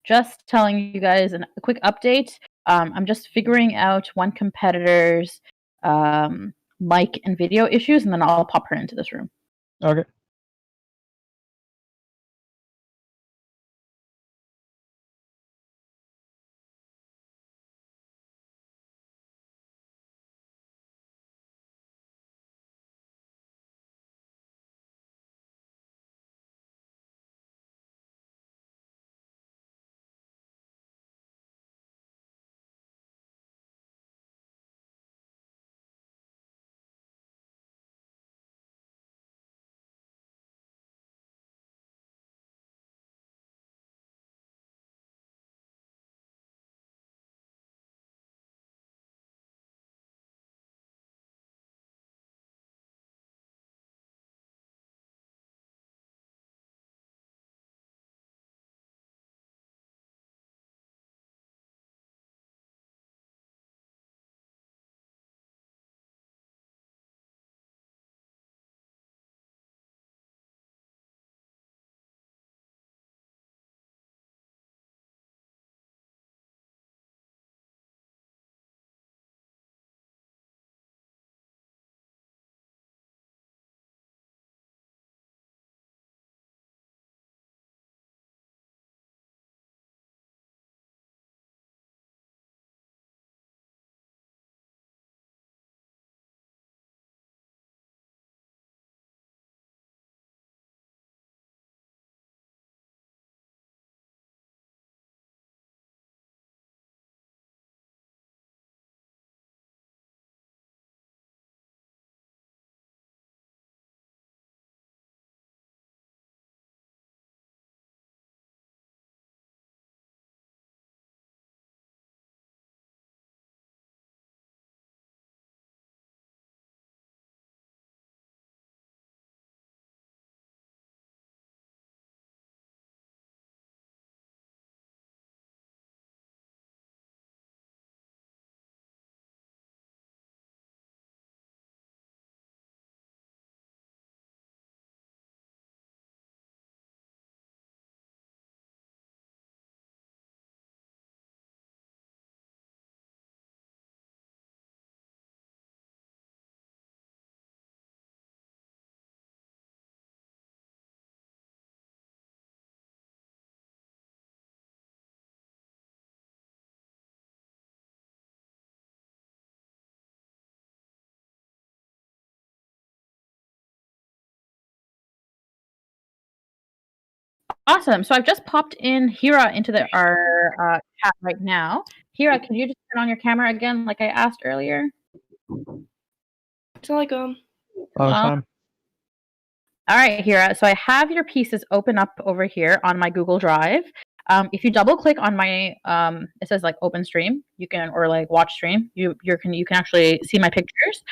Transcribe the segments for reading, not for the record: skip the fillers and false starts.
just telling you guys a quick update. I'm just figuring out one competitor's mic and video issues, and then I'll pop her into this room. Okay. Awesome. So I've just popped in Hira into our chat right now. Hira, can you just turn on your camera again, like I asked earlier? Assalamualaikum. Time. All right, Hira. So I have your pieces open up over here on my Google Drive. If you double click on my, it says like open stream, you can, or like watch stream. You can actually see my pictures.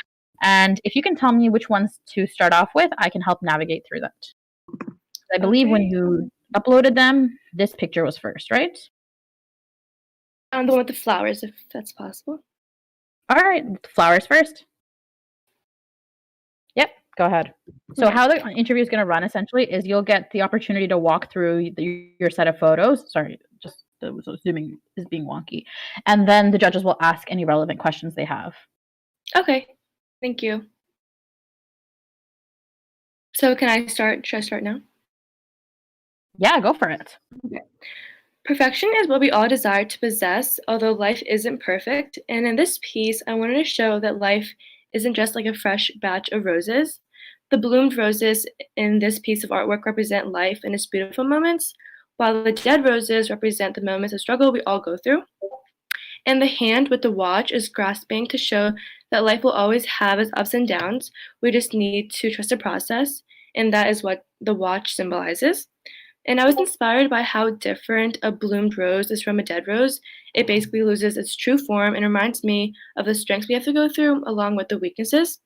And if you can tell me which ones to start off with, I can help navigate through that. I believe when you uploaded them, this picture was first, right? The one with the flowers, if that's possible. All right, flowers first. Yep, go ahead. So how the interview is going to run essentially is you'll get the opportunity to walk through your set of photos. Sorry, just zooming is being wonky. And then the judges will ask any relevant questions they have. Okay, thank you. So can I start? Should I start now? Yeah, go for it. Okay. Perfection is what we all desire to possess, although life isn't perfect. And in this piece, I wanted to show that life isn't just like a fresh batch of roses. The bloomed roses in this piece of artwork represent life in its beautiful moments, while the dead roses represent the moments of struggle we all go through. And the hand with the watch is grasping to show that life will always have its ups and downs. We just need to trust the process, and that is what the watch symbolizes. And I was inspired by how different a bloomed rose is from a dead rose. It basically loses its true form and reminds me of the strengths we have to go through along with the weaknesses.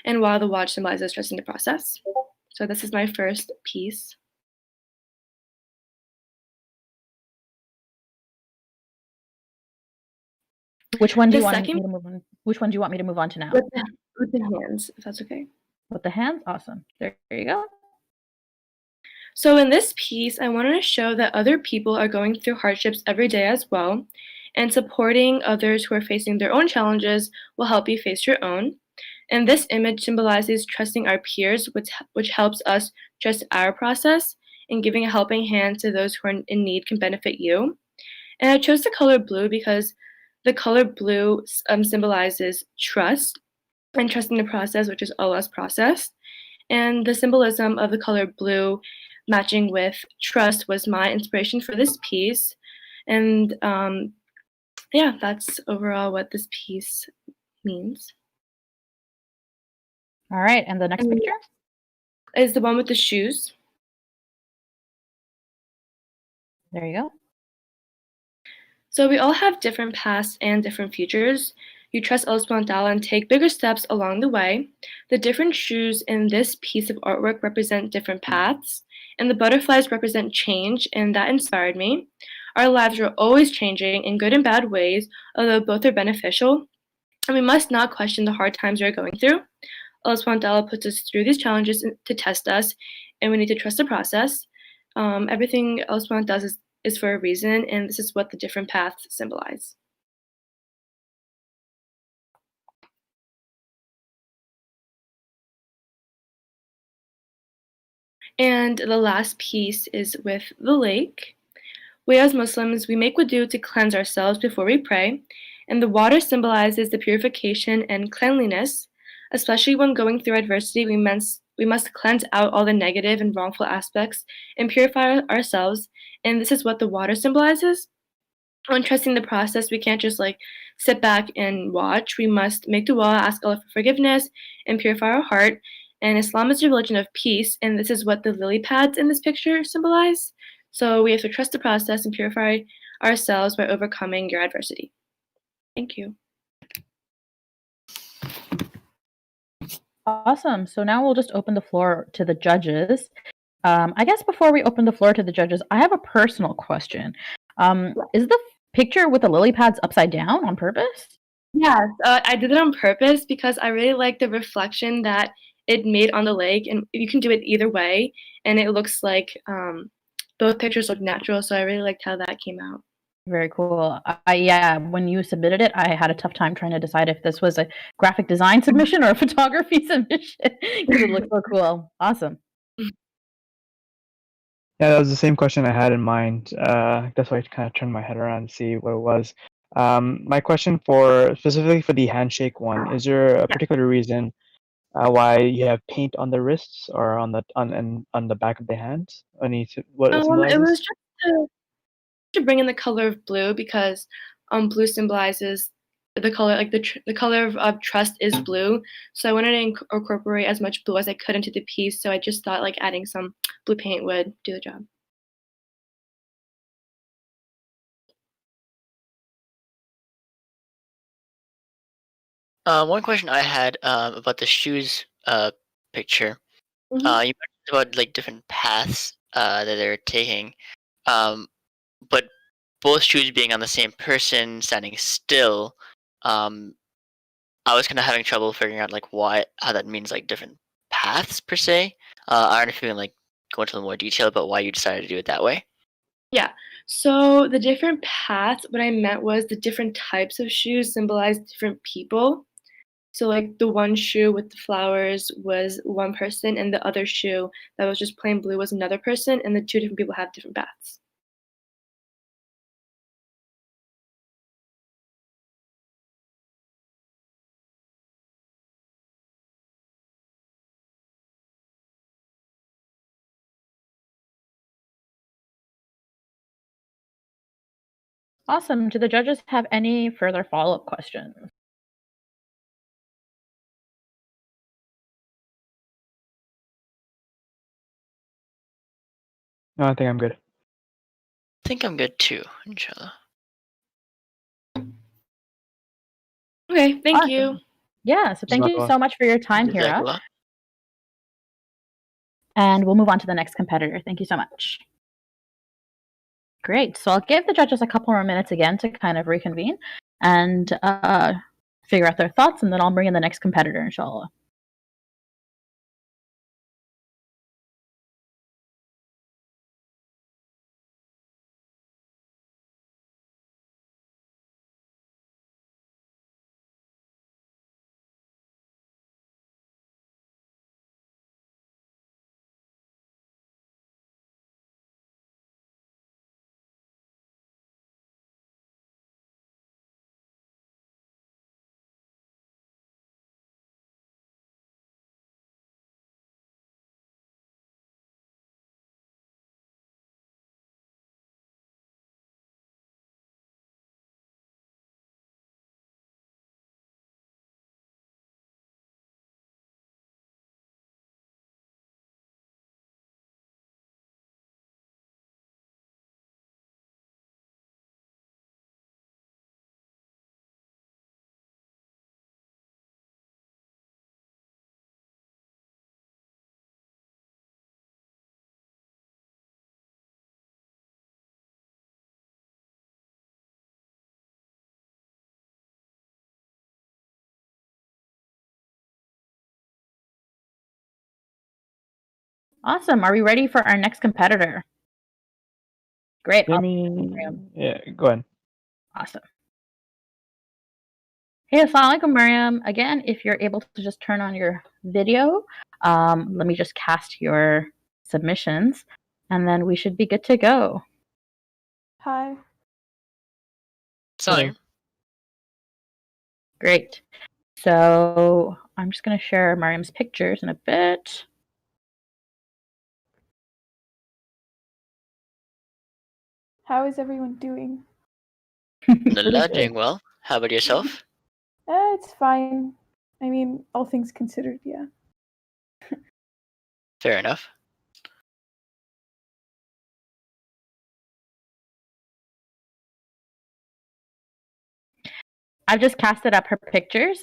And while the watch symbolizes trusting the process. So this is my first piece. Which one do you want me to move on? Which one do you want me to move on to now? With the hands, if that's okay. With the hands? Awesome. There you go. So in this piece, I wanted to show that other people are going through hardships every day as well, and supporting others who are facing their own challenges will help you face your own. And this image symbolizes trusting our peers, which helps us trust our process, and giving a helping hand to those who are in need can benefit you. And I chose the color blue because the color blue symbolizes trust and trusting the process, which is Allah's process. And the symbolism of the color blue matching with trust was my inspiration for this piece. And yeah, that's overall what this piece means. All right, and the next And picture? is the one with the shoes. There you go. So we all have different pasts and different futures. You trust Allah subhanahu wa ta'ala and take bigger steps along the way. The different shoes in this piece of artwork represent different paths, and the butterflies represent change, and that inspired me. Our lives are always changing in good and bad ways, although both are beneficial, and we must not question the hard times we are going through. Allah subhanahu wa ta'ala puts us through these challenges to test us, and we need to trust the process. Everything Allah subhanahu wa ta'ala does is for a reason, and this is what the different paths symbolize. And the last piece is with the lake. We as Muslims, we make wudu to cleanse ourselves before we pray, and the water symbolizes the purification and cleanliness. Especially when going through adversity, we must cleanse out all the negative and wrongful aspects and purify ourselves, and this is what the water symbolizes. When trusting the process, we can't just like sit back and watch. We must make dua, ask Allah for forgiveness, and purify our heart. And Islam is a religion of peace, and this is what the lily pads in this picture symbolize. So we have to trust the process and purify ourselves by overcoming your adversity. Thank you. Awesome. So now we'll just open the floor to the judges. I guess before we open the floor to the judges, I have a personal question. Is the picture with the lily pads upside down on purpose? Yes, I did it on purpose because I really like the reflection that it made on the lake, and you can do it either way, and it looks like both pictures look natural, so I really liked how that came out. Very cool. Yeah, when you submitted it, I had a tough time trying to decide if this was a graphic design submission or a photography submission because it looked so cool. Awesome. Yeah, that was the same question I had in mind. That's why I kind of turned my head around to see what it was. My question for specifically for the handshake one, is there a particular reason why you have paint on the wrists or on the back of the hands? What it It symbolizes? was just to bring in the color of blue because blue symbolizes the color, like the color of trust is blue. So I wanted to incorporate as much blue as I could into the piece. So I just thought like adding some blue paint would do the job. One question I had about the shoes picture. Mhm. You mentioned about like different paths that they're taking, but both shoes being on the same person standing still. I was kind of having trouble figuring out like how that means like different paths per se. I don't know if you can like go into a little more detail about why you decided to do it that way. Yeah. So the different paths, what I meant was the different types of shoes symbolize different people. So like the one shoe with the flowers was one person, and the other shoe that was just plain blue was another person, and the two different people have different paths. Awesome. Do the judges have any further follow-up questions? No, I think I'm good. I think I'm good too, inshallah. Okay, thank Awesome. you. Yeah, so thank you Jazakallah. so much for your time, Hira. Jazakallah. And we'll move on to the next competitor. Thank you so much. Great. So I'll give the judges a couple more minutes again to kind of reconvene and figure out their thoughts, and then I'll bring in the next competitor, inshallah. Awesome. Are we ready for our next competitor? Great. Let me. Yeah, go ahead. Awesome. Hey, assalamualaikum, Miriam. Again, if you're able to just turn on your video, let me just cast your submissions, and then we should be good to go. Hi. So Great. So I'm just going to share Miriam's pictures in a bit. How is everyone doing? Nala, doing well. How about yourself? It's fine. I mean, all things considered, yeah. Fair enough. I've just casted up her pictures.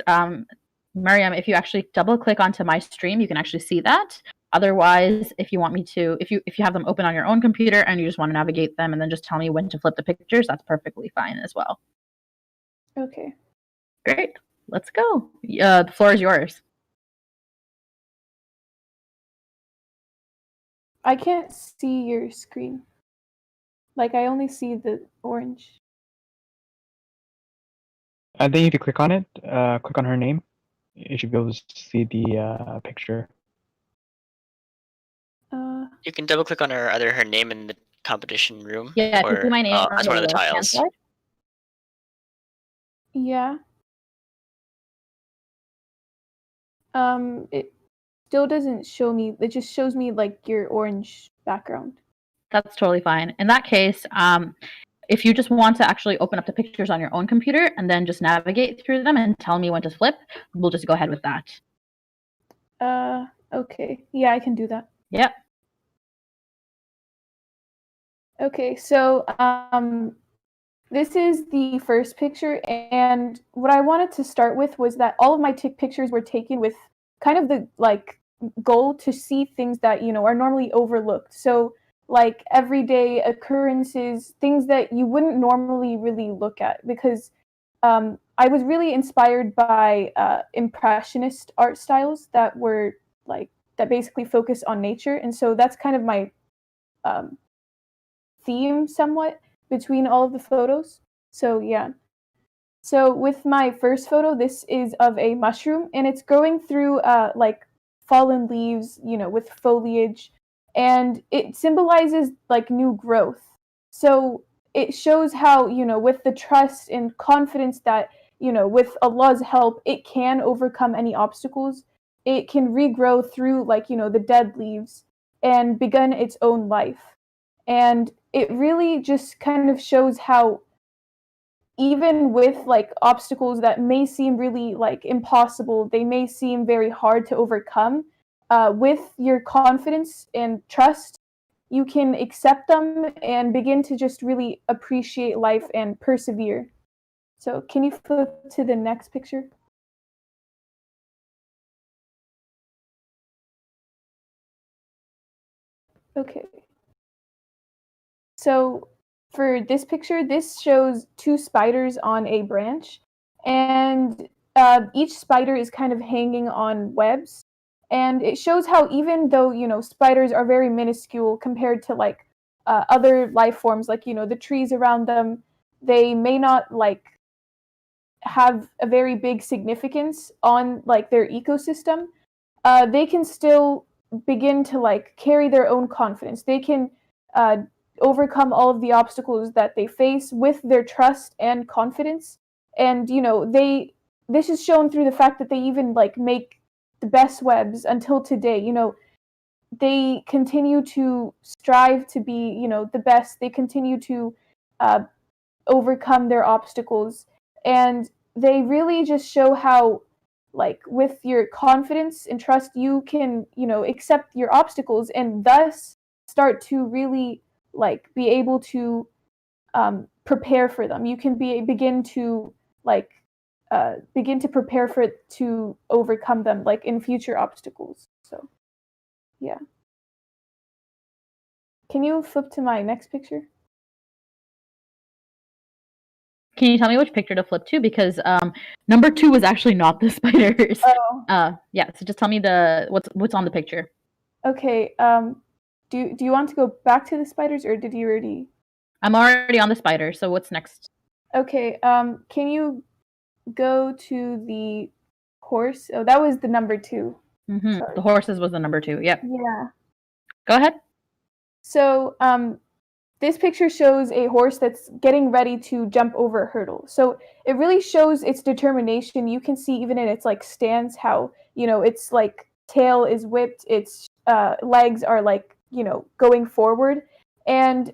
Miriam, if you actually double click onto my stream, you can actually see that. Otherwise, if you want me to, if you have them open on your own computer and you just want to navigate them and then just tell me when to flip the pictures, that's perfectly fine as well. Okay. Great. Let's go. The floor is yours. I can't see your screen. Like, I only see the orange. I think if you click on it, click on her name, you should be able to see the picture. You can double click on her name in the competition room. Yeah, if you see my name on that's one of the left-hand tiles. side. Yeah. It still doesn't show me. It just shows me, like, your orange background. That's totally fine. In that case, if you just want to actually open up the pictures on your own computer and then just navigate through them and tell me when to flip, we'll just go ahead with that. Okay. Yeah, I can do that. Yep. Okay, so this is the first picture, and what I wanted to start with was that all of my pictures were taken with kind of the like goal to see things that are normally overlooked. So like everyday occurrences, things that you wouldn't normally really look at, because I was really inspired by impressionist art styles that were like that basically focus on nature, and so that's kind of my theme somewhat between all of the photos. So yeah. So with my first photo, this is of a mushroom, and it's growing through like fallen leaves, with foliage, and it symbolizes like new growth. So it shows how, with the trust and confidence that, with Allah's help, it can overcome any obstacles. It can regrow through like, the dead leaves and begin its own life. And it really just kind of shows how even with like obstacles that may seem really like impossible, they may seem very hard to overcome, with your confidence and trust, you can accept them and begin to just really appreciate life and persevere. So can you flip to the next picture? Okay. So for this picture, this shows two spiders on a branch, and each spider is kind of hanging on webs. And it shows how even though, spiders are very minuscule compared to like other life forms, like, the trees around them, they may not like have a very big significance on like their ecosystem. They can still begin to like carry their own confidence. They can overcome all of the obstacles that they face with their trust and confidence. And this is shown through the fact that they even like make the best webs until today. They continue to strive to be the best. They continue to overcome their obstacles, and they really just show how like with your confidence and trust, you can accept your obstacles and thus start to really like be able to prepare for them. You can begin to prepare for it to overcome them like in future obstacles. So yeah. Can you flip to my next picture? Can you tell me which picture to flip to? Because number 2 was actually not the spiders. Oh. Yeah. So just tell me what's on the picture. Okay. Do you want to go back to the spiders, or did you already? I'm already on the spider, so what's next? Okay. Can you go to the horse? Oh, that was the number 2. Hmm. Sorry. The horses was the number 2. Yep. Yeah. Go ahead. So, this picture shows a horse that's getting ready to jump over a hurdle. So it really shows its determination. You can see even in its like stance how, its like tail is whipped, its legs are like, going forward. And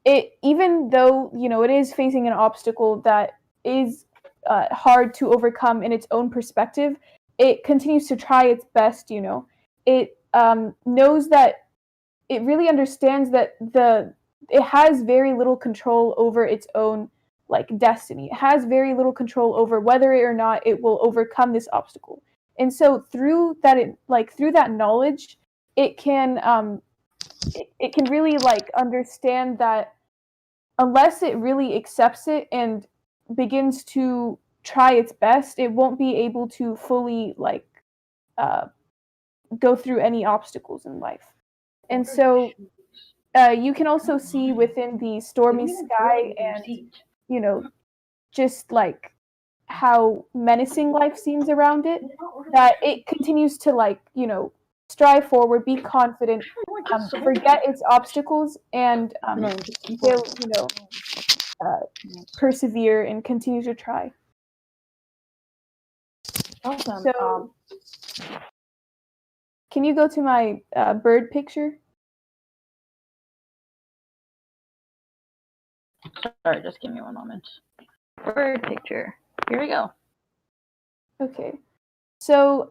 it, even though, it is facing an obstacle that is hard to overcome in its own perspective, it continues to try its best. It knows that it really understands that it has very little control over its own like destiny. It has very little control over whether or not it will overcome this obstacle. And so through that knowledge, it can it can really like understand that unless it really accepts it and begins to try its best, it won't be able to fully like go through any obstacles in life. And so you can also see within the stormy sky and, just like how menacing life seems around it, that it continues to like, strive forward, be confident, forget its obstacles, and will, persevere and continue to try. Awesome. So, can you go to my bird picture? Sorry, just give me one moment. Bird picture. Here we go. Okay. So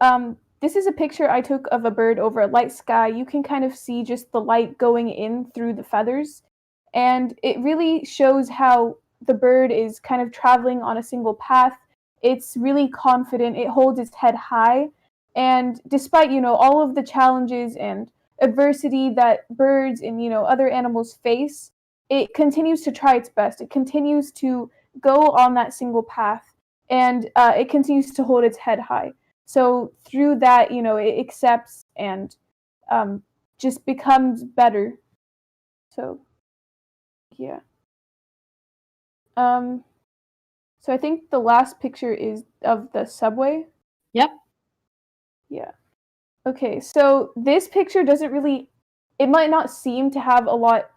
this is a picture I took of a bird over a light sky. You can kind of see just the light going in through the feathers. And it really shows how the bird is kind of traveling on a single path. It's really confident. It holds its head high. And despite, all of the challenges and adversity that birds and, other animals face, it continues to try its best. It continues to go on that single path, and it continues to hold its head high. So through that, it accepts and just becomes better. So, yeah. So I think the last picture is of the subway. Yep. Yeah. Okay, so this picture doesn't really, it might not seem to have a lot,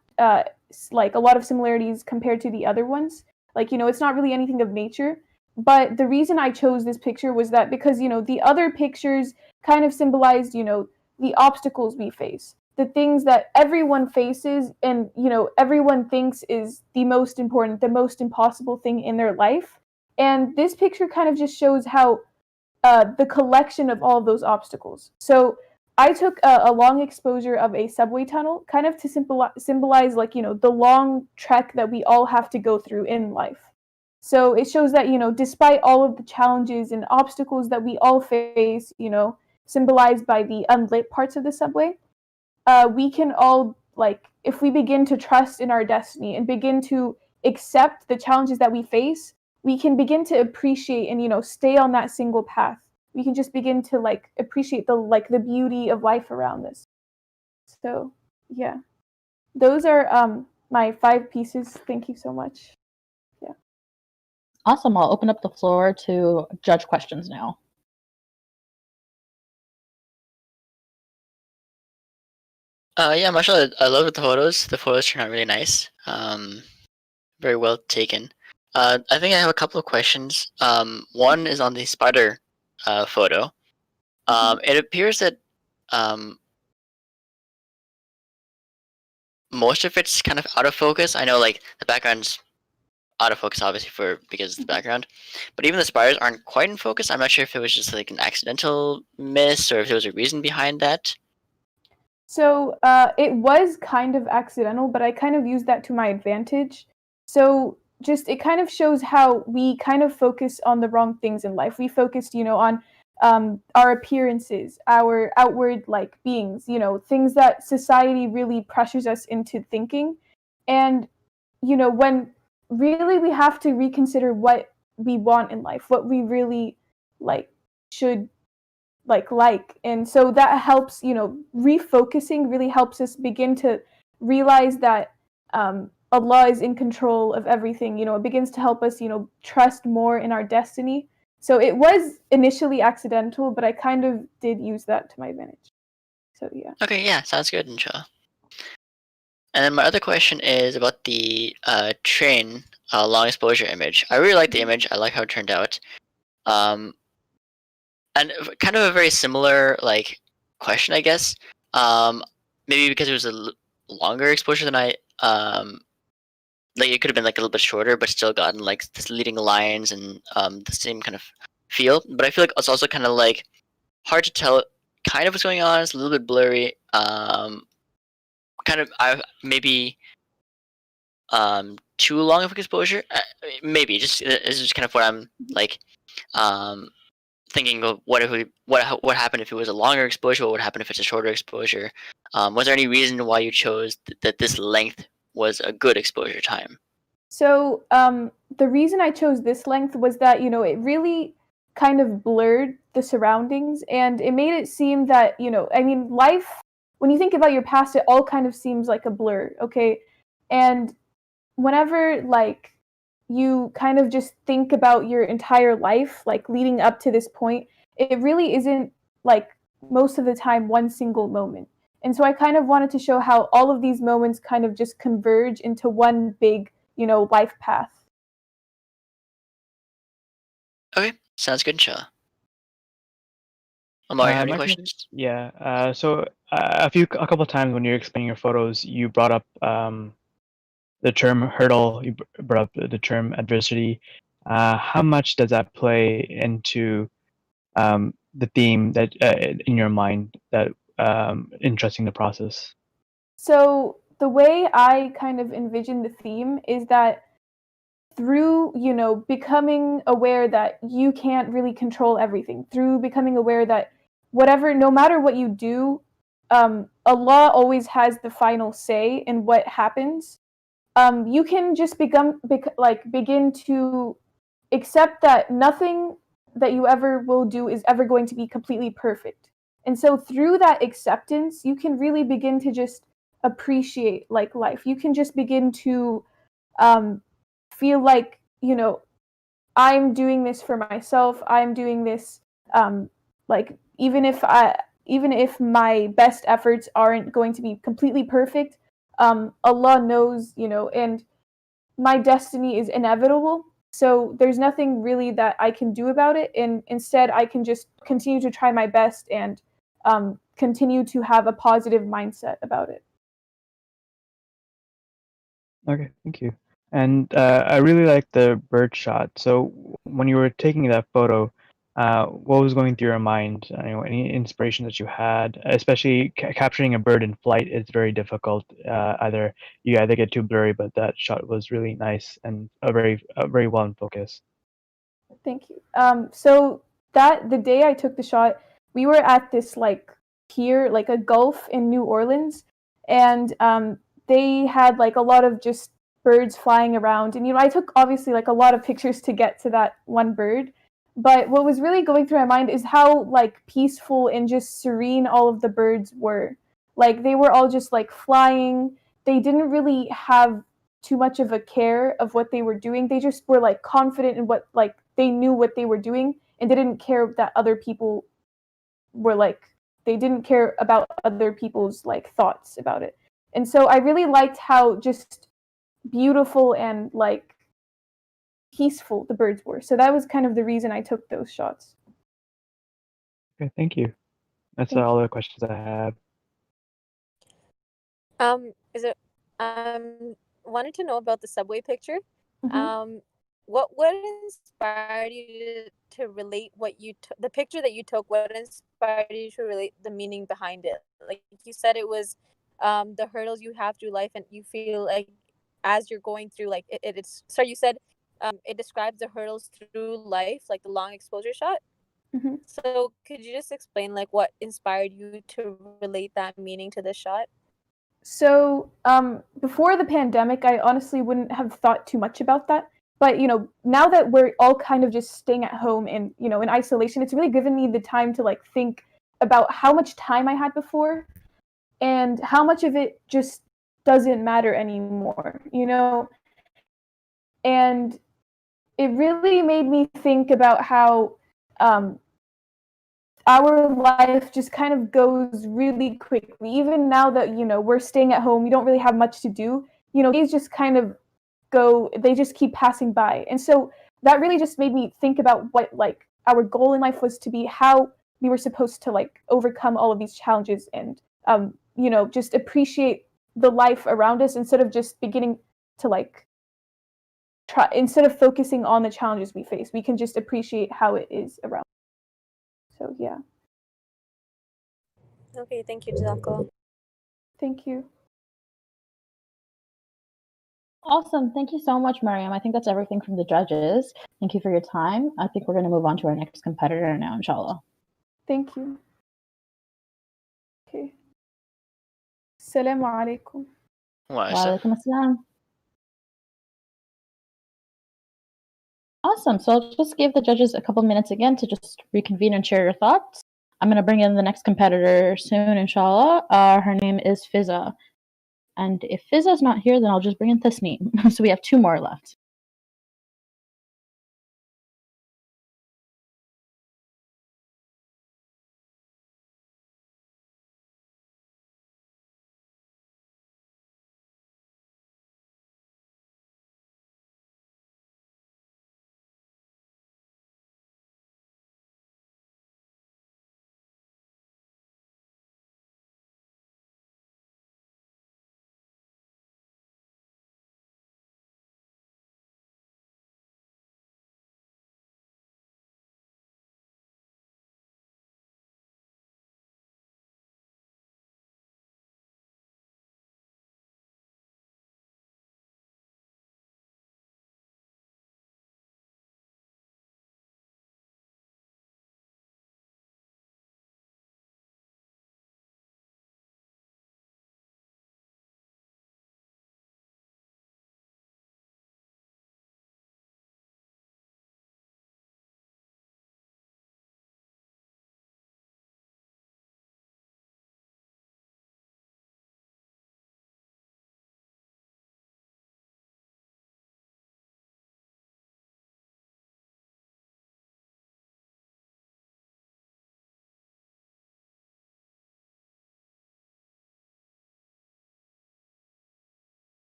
like a lot of similarities compared to the other ones. Like, it's not really anything of nature. But the reason I chose this picture was that because, the other pictures kind of symbolized, the obstacles we face, the things that everyone faces and, everyone thinks is the most important, the most impossible thing in their life. And this picture kind of just shows how the collection of all of those obstacles. So I took a long exposure of a subway tunnel, kind of to symbolize like, the long trek that we all have to go through in life. So it shows that, despite all of the challenges and obstacles that we all face, symbolized by the unlit parts of the subway, we can all, like, if we begin to trust in our destiny and begin to accept the challenges that we face, we can begin to appreciate and, stay on that single path. We can just begin to, like, appreciate the beauty of life around us. So, yeah. Those are my 5 pieces. Thank you so much. Awesome. I'll open up the floor to judge questions now. Yeah, Marshall, I love the photos. The photos turn out really nice. Very well taken. I think I have a couple of questions. One is on the spider photo. It appears that most of it's kind of out of focus. I know, like, the background's out of focus, obviously, because of the background. But even the spiders aren't quite in focus. I'm not sure if it was just like an accidental miss or if there was a reason behind that. So it was kind of accidental, but I kind of used that to my advantage. So just it kind of shows how we kind of focus on the wrong things in life. We focused, on our appearances, our outward like beings, things that society really pressures us into thinking. And, when really we have to reconsider what we want in life, what we really like should like. And so that helps, refocusing really helps us begin to realize that Allah is in control of everything. It begins to help us, trust more in our destiny. So it was initially accidental, but I kind of did use that to my advantage. So yeah. Okay, yeah, sounds good, inshallah. And then my other question is about the train long exposure image. I really like the image. I like how it turned out. And kind of a very similar question, I guess. Maybe because it was a longer exposure than I it could have been a little bit shorter, but still gotten this leading lines and the same kind of feel. But I feel like it's also kind of hard to tell kind of what's going on. It's a little bit blurry. Kind of maybe too long of exposure. Maybe it's just kind of what I'm thinking of. What happened if it was a longer exposure? What would happen if it's a shorter exposure? Was there any reason why you chose that this length was a good exposure time? So the reason I chose this length was that it really kind of blurred the surroundings, and it made it seem that life, when you think about your past, it all kind of seems like a blur, okay? And whenever you kind of just think about your entire life leading up to this point, it really isn't most of the time one single moment. And so I kind of wanted to show how all of these moments kind of just converge into one big life path. Okay, sounds good, inshallah. Amar, you have any My questions? Yeah. So a couple of times when you're explaining your photos, you brought up the term hurdle. You brought up the term adversity. How much does that play into the theme that in your mind that interesting the process? So the way I kind of envision the theme is that through becoming aware that you can't really control everything, through becoming aware that no matter what you do, Allah always has the final say in what happens. You can just begin to accept that nothing that you ever will do is ever going to be completely perfect. And so through that acceptance, you can really begin to just appreciate life. You can just begin to feel like I'm doing this for myself. I'm doing this even if my best efforts aren't going to be completely perfect, Allah knows, and my destiny is inevitable. So there's nothing really that I can do about it, and instead I can just continue to try my best and continue to have a positive mindset about it. Okay, thank you. And I really like the bird shot. So when you were taking that photo, what was going through your mind? Any inspiration that you had, especially capturing a bird in flight is very difficult. You either get too blurry, but that shot was really nice and very well in focus. Thank you. So the day I took the shot, we were at this pier, a gulf in New Orleans, and they had a lot of just birds flying around. And I took obviously a lot of pictures to get to that one bird. But what was really going through my mind is how peaceful and just serene all of the birds were. They were all just flying. They didn't really have too much of a care of what they were doing. They just were confident in what they knew what they were doing, and they didn't care that other people were they didn't care about other people's thoughts about it. And so I really liked how just beautiful and peaceful the birds were. So that was kind of the reason I took those shots. Okay, thank you. That's Thank all the questions I have. Wanted to know about the subway picture. Mm-hmm. What inspired you to relate the picture that you took? What inspired you to relate the meaning behind it? Like you said, it was the hurdles you have through life, and you feel like as you're going through, you said it describes the hurdles through life, like the long exposure shot. Mm-hmm. So could you just explain what inspired you to relate that meaning to this shot? So before the pandemic, I honestly wouldn't have thought too much about that. But now that we're all kind of just staying at home and in isolation, it's really given me the time to like think about how much time I had before and how much of it just doesn't matter anymore, and it really made me think about how our life just kind of goes really quickly. Even now that we're staying at home, we don't really have much to do. Days just kind of they just keep passing by. And so that really just made me think about what like our goal in life was to be, how we were supposed to like overcome all of these challenges and just appreciate the life around us instead of just beginning to like try, instead of focusing on the challenges we face, we can just appreciate how it is around. So yeah. Okay, thank you, Jazakallah. Thank you. Awesome. Thank you so much, Mariam. I think that's everything from the judges. Thank you for your time. I think we're going to move on to our next competitor now, inshallah. Thank you. Okay. Assalamu alaikum. Wa Wa alaikum assalam. Awesome. So I'll just give the judges a couple minutes again to just reconvene and share your thoughts. I'm going to bring in the next competitor soon, inshallah. Her name is Fiza. And if Fiza's not here, then I'll just bring in Tasneem. So we have 2 more left.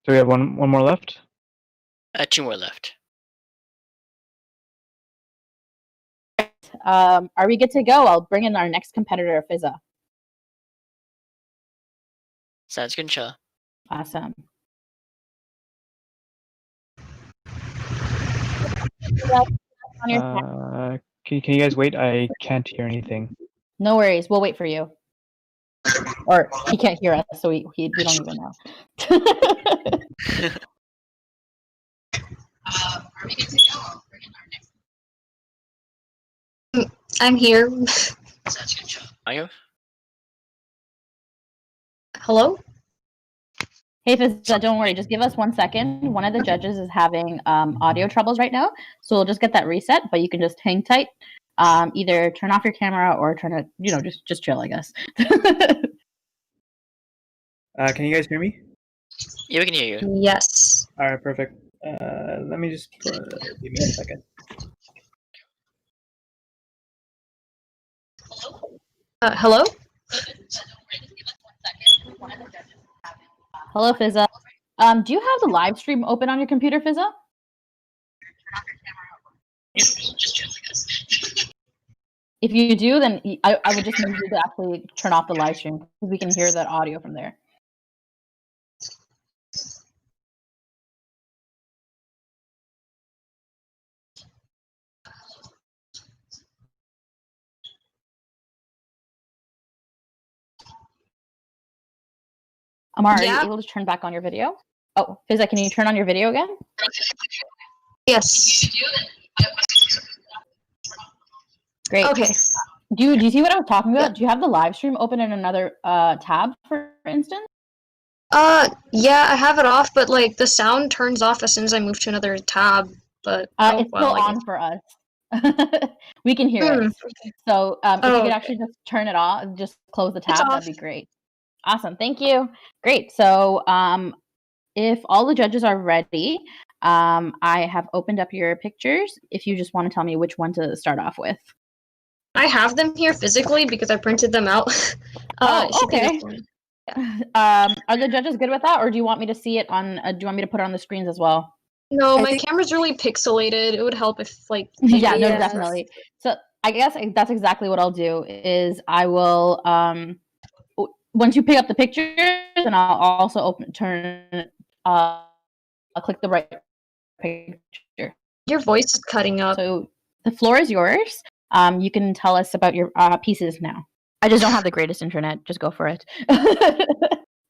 So we have one more left. 2 more left. Are we good to go? I'll bring in our next competitor, Fiza. Sounds good, inshallah. Awesome. On your Can you guys wait? I can't hear anything. No worries. We'll wait for you. Or he can't hear us, so we don't even know. Are we good to go? I'll bring in our next. I'm here. Sounds good, inshallah. Are you? Hello? Hey, Fiza, don't worry. Just give us 1 second. One of the judges is having audio troubles right now, so we'll just get that reset. But you can just hang tight. Either turn off your camera or turn it. Just chill, I guess. Can you guys hear me? Yeah, we can hear you. Yes. All right, perfect. Let me just give me a second. Hello? Hello, Fiza. Do you have the live stream open on your computer, Fiza? If you do, then I would just need you to actually turn off the live stream because we can hear that audio from there. Amara, are you able to turn back on your video? Oh, Fizza, can you turn on your video again? Yes. Great. Okay. Do you see what I was talking about? Yeah. Do you have the live stream open in another tab, for instance? Yeah, I have it off, but like the sound turns off as soon as I move to another tab. But oh It's well, still I on guess. for us. We can hear it. So if you Oh, could okay. actually just turn it off, just close the It's tab, off. that'd be great. Awesome. Thank you. Great. So if all the judges are ready, I have opened up your pictures. If you just want to tell me which one to start off with. I have them here physically because I printed them out. Oh, it should be okay. this one. Are the judges good with that, or do you want me to see it on? Do you want me to put it on the screens as well? No, I my think- camera's really pixelated. It would help if like Yeah, no, Yes. definitely. So I guess that's exactly what I'll do. Is I will once you pick up the pictures, and I'll also I'll click the right picture. your voice is cutting up. So the floor is yours. You can tell us about your pieces now. I just don't have the greatest internet. Just go for it.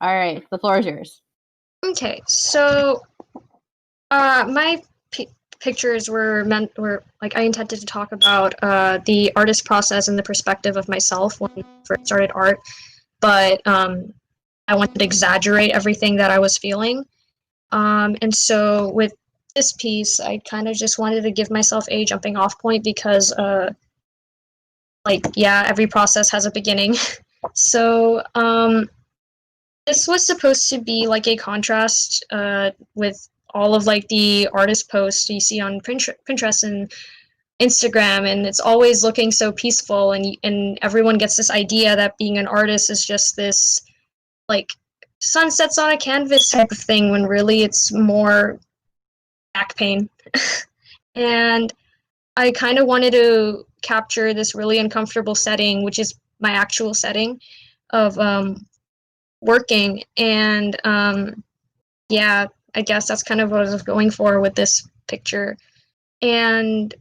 All right, the floor is yours. Okay, so my pictures were like I intended to talk about the artist process and the perspective of myself when I first started art, but I wanted to exaggerate everything that I was feeling. And so with this piece, I kind of just wanted to give myself a jumping off point because like yeah, every process has a beginning. So this was supposed to be like a contrast with all of like the artist posts you see on Pinterest and Instagram, and it's always looking so peaceful, and everyone gets this idea that being an artist is just this like sunsets on a canvas type of thing, when really it's more back pain. And I kind of wanted to capture this really uncomfortable setting, which is my actual setting of working. And yeah, I guess that's kind of what I was going for with this picture. And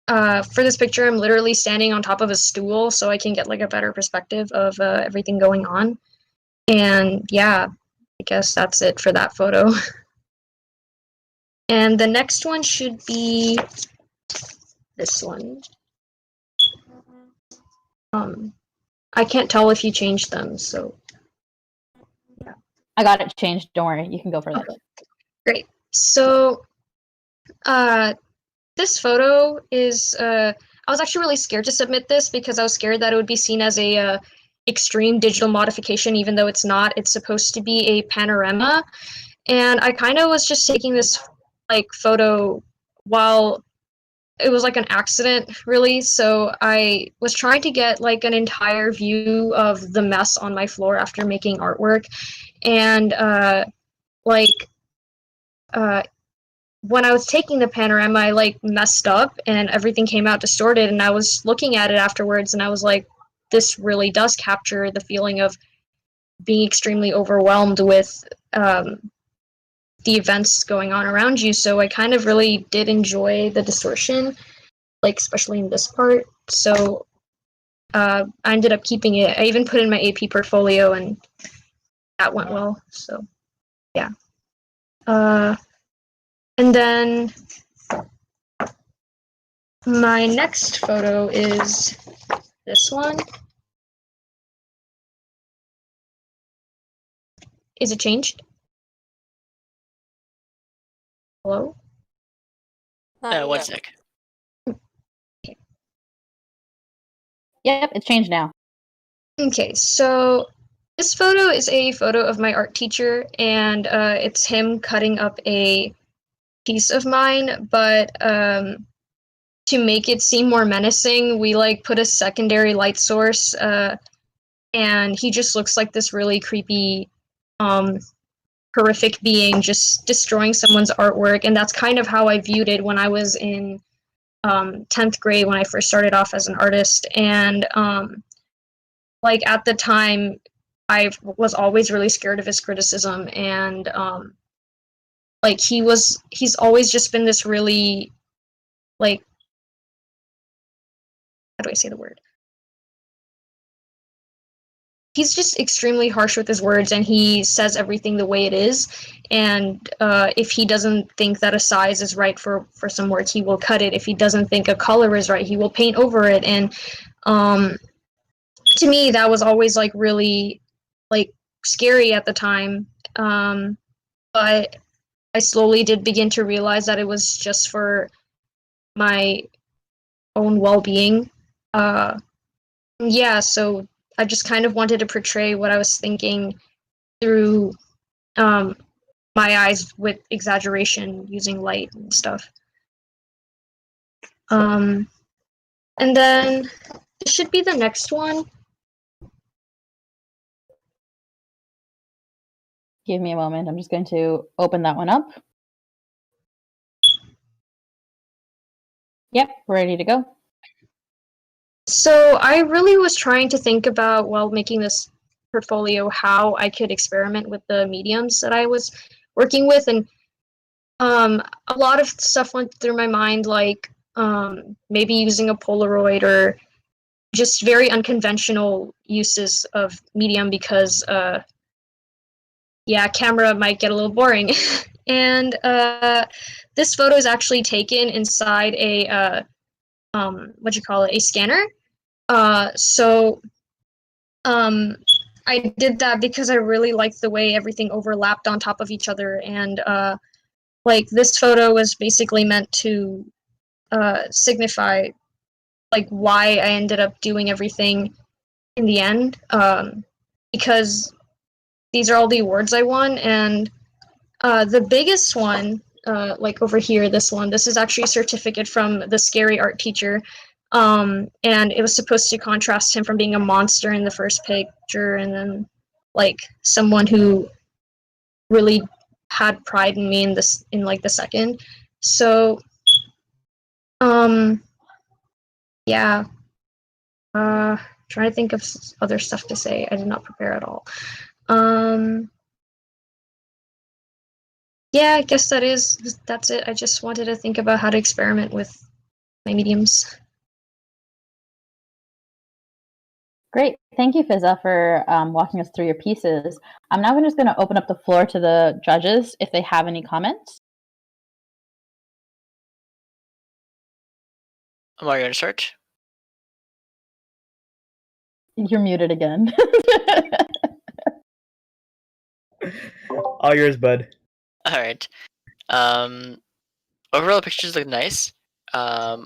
for this picture, I'm literally standing on top of a stool so I can get like a better perspective of everything going on. And yeah, I guess that's it for that photo. And the next one should be this one. I can't tell if you changed them, so I got it changed. Don't worry. You can go for that. okay. Great. So this photo is I was actually really scared to submit this because I was scared that it would be seen as a extreme digital modification, even though it's not. It's supposed to be a panorama, and I kind of was just taking this like photo while it was like an accident, really. So I was trying to get like an entire view of the mess on my floor after making artwork, and like when I was taking the panorama, I like messed up and everything came out distorted, and I was looking at it afterwards and I was like, this really does capture the feeling of being extremely overwhelmed with the events going on around you. So I kind of really did enjoy the distortion, like especially in this part. So I ended up keeping it. I even put in my AP portfolio and that went well. So yeah. And then my next photo is this one. Is it changed? Hello? One sec. Yep, it's changed now. Okay, so this photo is a photo of my art teacher, and it's him cutting up a piece of mine, but to make it seem more menacing, we like put a secondary light source, and he just looks like this really creepy, horrific being just destroying someone's artwork, and that's kind of how I viewed it when I was in 10th grade when I first started off as an artist. And like at the time, I was always really scared of his criticism, and like he's always just been this really, like, how do I say the word? he's just extremely harsh with his words, and he says everything the way it is. And if he doesn't think that a size is right for some words, he will cut it. If he doesn't think a color is right, he will paint over it. And to me, that was always like really like scary at the time. But I slowly did begin to realize that it was just for my own well-being. Yeah, so I just kind of wanted to portray what I was thinking through my eyes with exaggeration, using light and stuff. And then this should be the next one. Give me a moment. I'm just going to open that one up. Yep, we're ready to go. So I really was trying to think about, while making this portfolio, how I could experiment with the mediums that I was working with. And a lot of stuff went through my mind, like maybe using a Polaroid, or just very unconventional uses of medium, because yeah, camera might get a little boring. And this photo is actually taken inside a a scanner. So I did that because I really liked the way everything overlapped on top of each other. And like, this photo was basically meant to signify like why I ended up doing everything in the end, because these are all the awards I won. And the biggest one, like over here, this is actually a certificate from the scary art teacher. And it was supposed to contrast him from being a monster in the first picture, and then like someone who really had pride in me in the second. So yeah, trying to think of other stuff to say. I did not prepare at all. Yeah, I guess that's it. I just wanted to think about how to experiment with my mediums. Great. Thank you, Fizza, for walking us through your pieces. I'm now just going to open up the floor to the judges if they have any comments. Amar, you want to start? You're muted again. All yours, bud. All right. Overall, the pictures look nice. A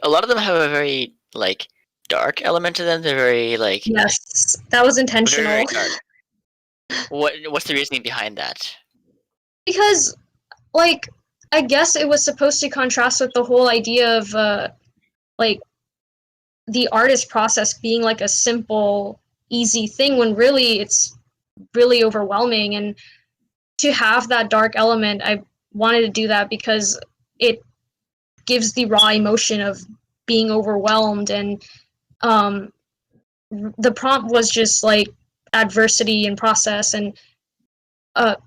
lot of them have a very like dark element to them. They're very like Yes, that was intentional. very dark. What's the reasoning behind that? Because, like, I guess it was supposed to contrast with the whole idea of like the artist process being like a simple, easy thing, when really it's really overwhelming. And to have that dark element, I wanted to do that because it gives the raw emotion of being overwhelmed. And the prompt was just like adversity and process, and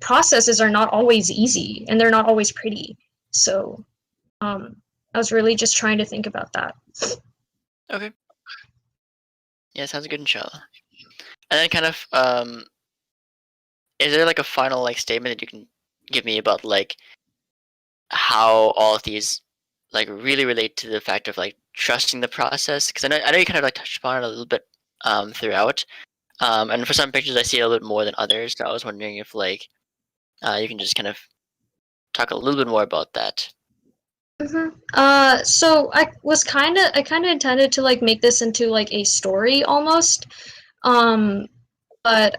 processes are not always easy, and they're not always pretty. So I was really just trying to think about that. Okay. Yeah, sounds good, inshallah. And then kind of is there like a final like statement that you can give me about like how all of these like really relate to the fact of like trusting the process? Because I know you kind of like touched upon it a little bit throughout. And for some pictures I see it a little bit more than others. So I was wondering if like you can just kind of talk a little bit more about that. So I kind of intended to like make this into like a story almost. But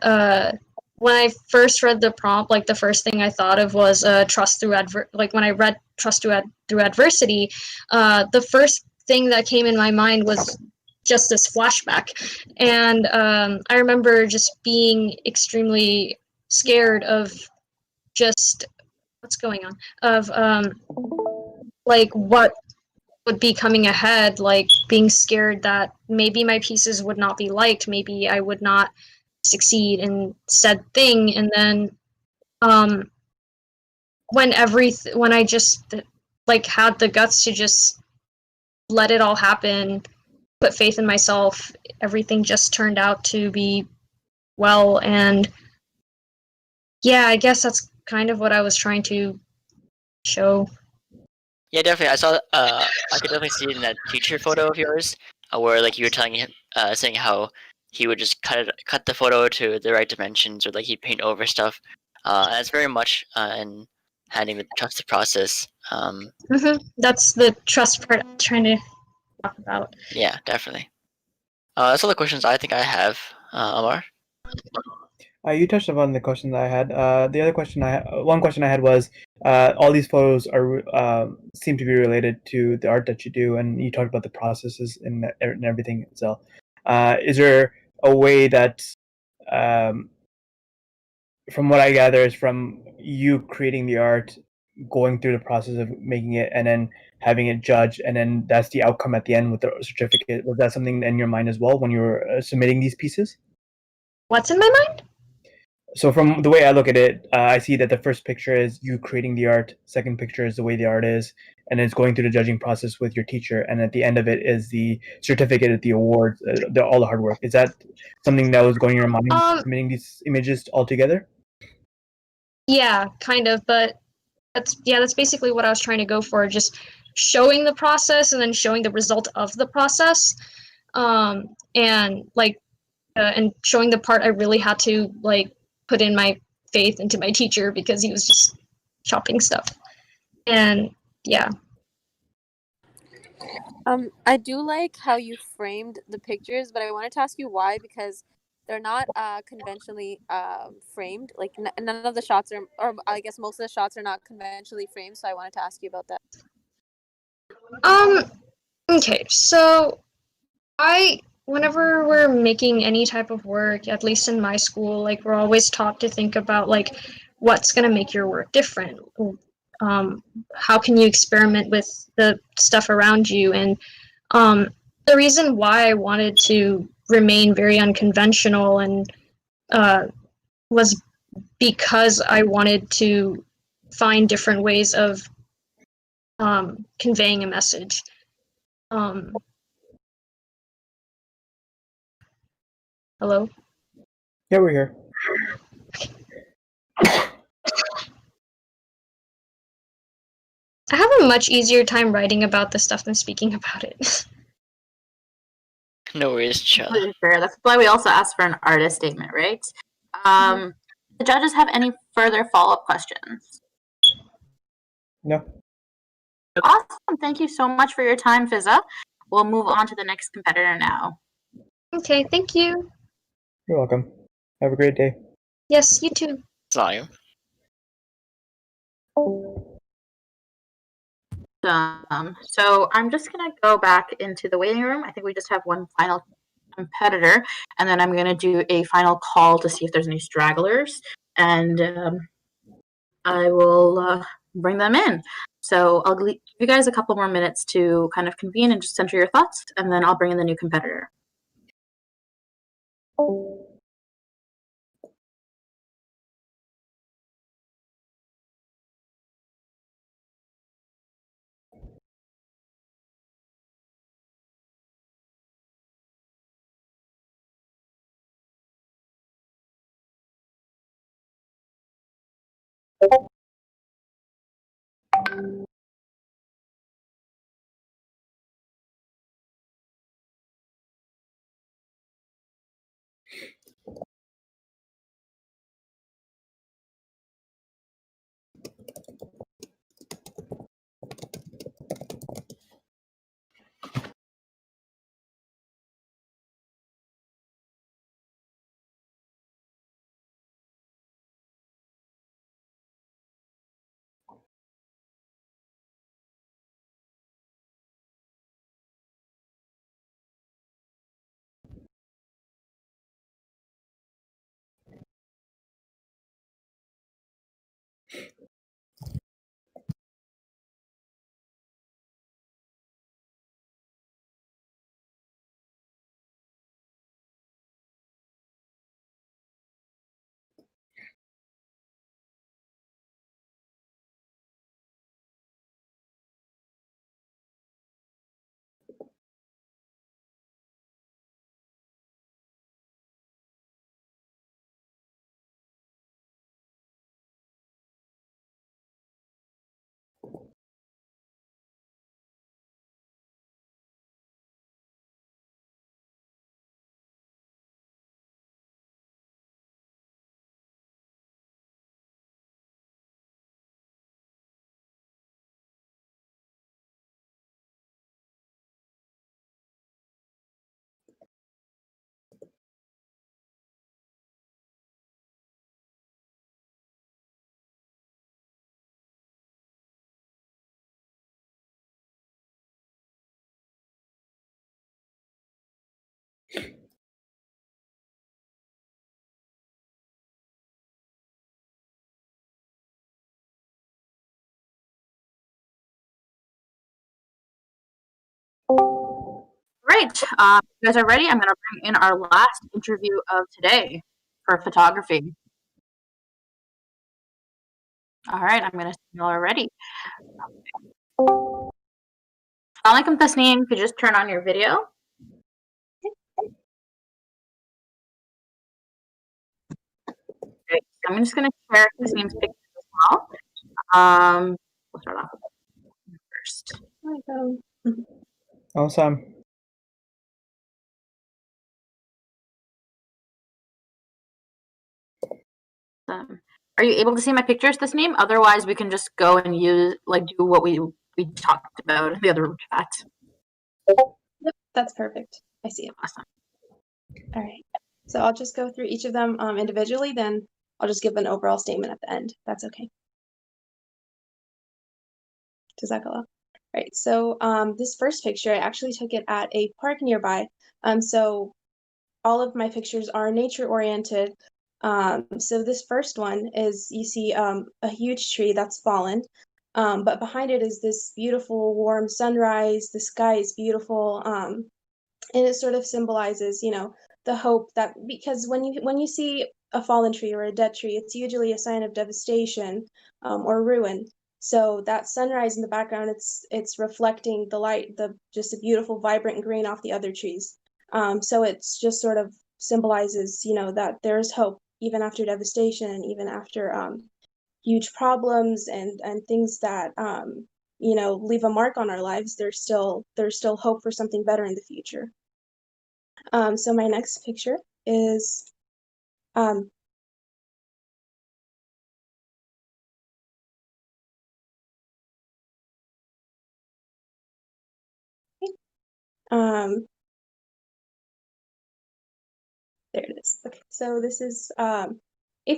when I first read the prompt, like the first thing I thought of was trust through when I read trust through adversity, the first thing that came in my mind was just this flashback. And I remember just being extremely scared of just what's going on, of like what would be coming ahead, like being scared that maybe my pieces would not be liked, maybe I would not succeed in said thing. And then when I just like had the guts to just let it all happen, put faith in myself, everything just turned out to be well. And yeah, I guess that's kind of what I was trying to show. Yeah, definitely. I saw. I could definitely see it in that teacher photo of yours, where like you were telling him, saying how he would just cut the photo to the right dimensions, or like he'd paint over stuff. And it's very much in handling the trust the process. That's the trust part I'm trying to talk about. Yeah, definitely. That's all the questions I think I have. Amar. You touched upon the question that I had. The other question one question I had was, all these photos are seem to be related to the art that you do, and you talked about the processes and everything itself. Is there a way that, from what I gather, is from you creating the art, going through the process of making it, and then having it judged, and then that's the outcome at the end with the certificate? Was that something in your mind as well when you were submitting these pieces? What's in my mind? So from the way I look at it, I see that the first picture is you creating the art. Second picture is the way the art is, and it's going through the judging process with your teacher. And at the end of it is the certificate, the awards, all the hard work. Is that something that was going in your mind, submitting these images all together? Yeah, kind of, but that's basically what I was trying to go for, just showing the process and then showing the result of the process. And like and showing the part I really had to like put in my faith into my teacher because he was just chopping stuff. And yeah. I do like how you framed the pictures, but I wanted to ask you why, because they're not conventionally framed. Like none of the shots are, or I guess most of the shots are not conventionally framed. So I wanted to ask you about that. Okay, so whenever we're making any type of work, at least in my school, like we're always taught to think about like what's gonna make your work different. How can you experiment with the stuff around you? And the reason why I wanted to remain very unconventional and was because I wanted to find different ways of conveying a message. Hello? Yeah, we're here. I have a much easier time writing about this stuff than speaking about it. No worries, Chella. Completely fair. That's why we also asked for an artist statement, right? The judges have any further follow-up questions? No. Awesome. Thank you so much for your time, Fizza. We'll move on to the next competitor now. Okay, thank you. You're welcome. Have a great day. Yes, you too. Volume. So I'm just going to go back into the waiting room. I think we just have one final competitor, and then I'm going to do a final call to see if there's any stragglers, and I will bring them in. So I'll give you guys a couple more minutes to kind of convene and just center your thoughts, and then I'll bring in the new competitor. Right. You guys are ready? I'm going to bring in our last interview of today for photography. All right, I'm going to signal already. Assalamualaikum Tasneem, could you just turn on your video? Great. So I'm just going to share Tasneem's pictures as well. We'll start off with first. Awesome. Are you able to see my pictures, Tasneem? Otherwise, we can just go and use do what we talked about in the other chat. Yep, that's perfect. I see it. Awesome. All right. So I'll just go through each of them individually, then I'll just give an overall statement at the end. That's okay. Jazakallah. Right. So this first picture, I actually took it at a park nearby. So all of my pictures are nature oriented. So this first one is, you see a huge tree that's fallen. But behind it is this beautiful warm sunrise. The sky is beautiful. And it sort of symbolizes, the hope that, because when you see a fallen tree or a dead tree, it's usually a sign of devastation or ruin. So that sunrise in the background, it's reflecting the light, just a beautiful vibrant green off the other trees. So it's just sort of symbolizes, that there's hope even after devastation, and even after huge problems and things that leave a mark on our lives. There's still hope for something better in the future. So my next picture is um, there it is. Okay, so this is a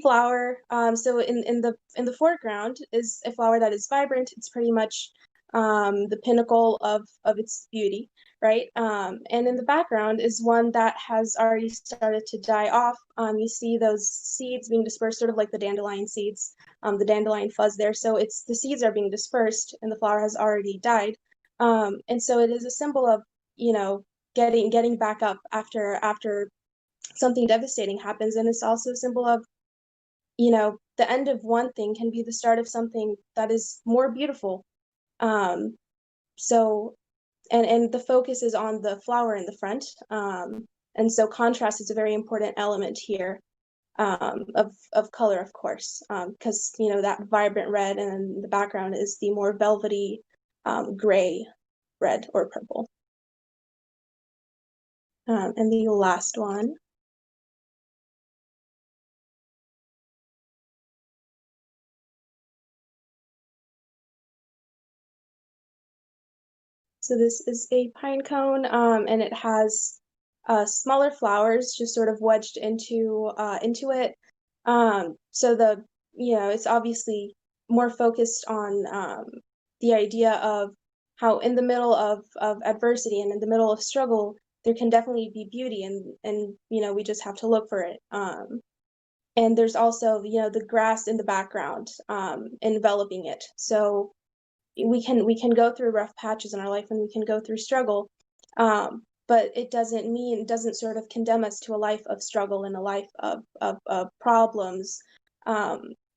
flower. So in the foreground is a flower that is vibrant. It's pretty much the pinnacle of its beauty, right? And in the background is one that has already started to die off. You see those seeds being dispersed, sort of like the dandelion seeds, the dandelion fuzz there. So the seeds are being dispersed, and the flower has already died. And so it is a symbol of, getting back up after something devastating happens. And it's also a symbol of, the end of one thing can be the start of something that is more beautiful. So and the focus is on the flower in the front. And so contrast is a very important element here, of color, of course, because that vibrant red, and the background is the more velvety gray, red, or purple. And the last one. So this is a pine cone, and it has smaller flowers just sort of wedged into it. So it's obviously more focused on the idea of how in the middle of adversity and in the middle of struggle, there can definitely be beauty, and we just have to look for it. And there's also the grass in the background enveloping it. So we can go through rough patches in our life, and we can go through struggle, but it doesn't sort of condemn us to a life of struggle and a life of problems.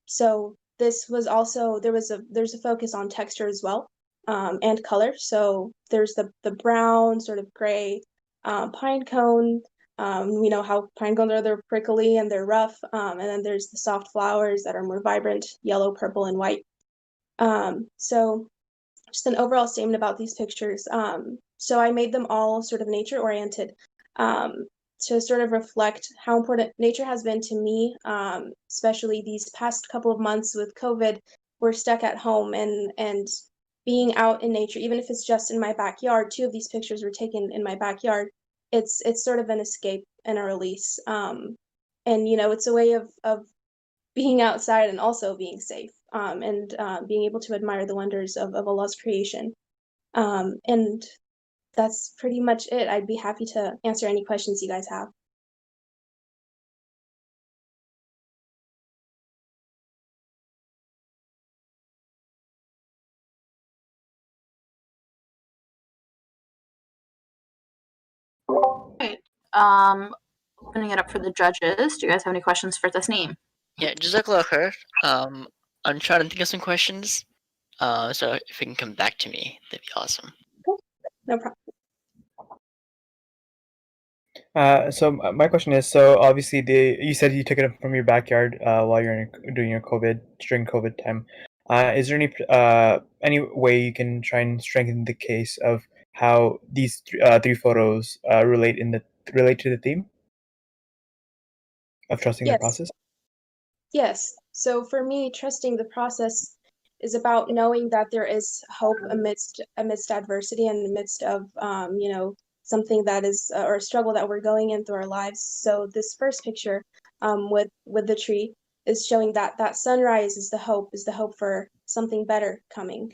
So this was also, there's a focus on texture as well, and color. So there's the brown sort of gray pine cone. We know how pine cones are, they're prickly and they're rough, and then there's the soft flowers that are more vibrant, yellow, purple, and white. So just an overall statement about these pictures. So I made them all sort of nature oriented, to sort of reflect how important nature has been to me, especially these past couple of months with COVID. We're stuck at home, and being out in nature, even if it's just in my backyard. Two of these pictures were taken in my backyard. It's sort of an escape and a release. And it's a way of being outside and also being safe, and being able to admire the wonders of Allah's creation. And that's pretty much it. I'd be happy to answer any questions you guys have. Right. Opening it up for the judges. Do you guys have any questions for Tasneem? Yeah, Jazakallah khair. I'm trying to think of some questions. So if you can come back to me, that'd be awesome. No problem. So my question is, so obviously you said you took it from your backyard while you're doing your during COVID time. Is there any way you can try and strengthen the case of how these three photos relate to the theme of trusting the Yes. process? Yes. So for me, trusting the process is about knowing that there is hope amidst adversity and in the midst of something that is or a struggle that we're going in through our lives. So this first picture with the tree is showing that sunrise is the hope for something better coming.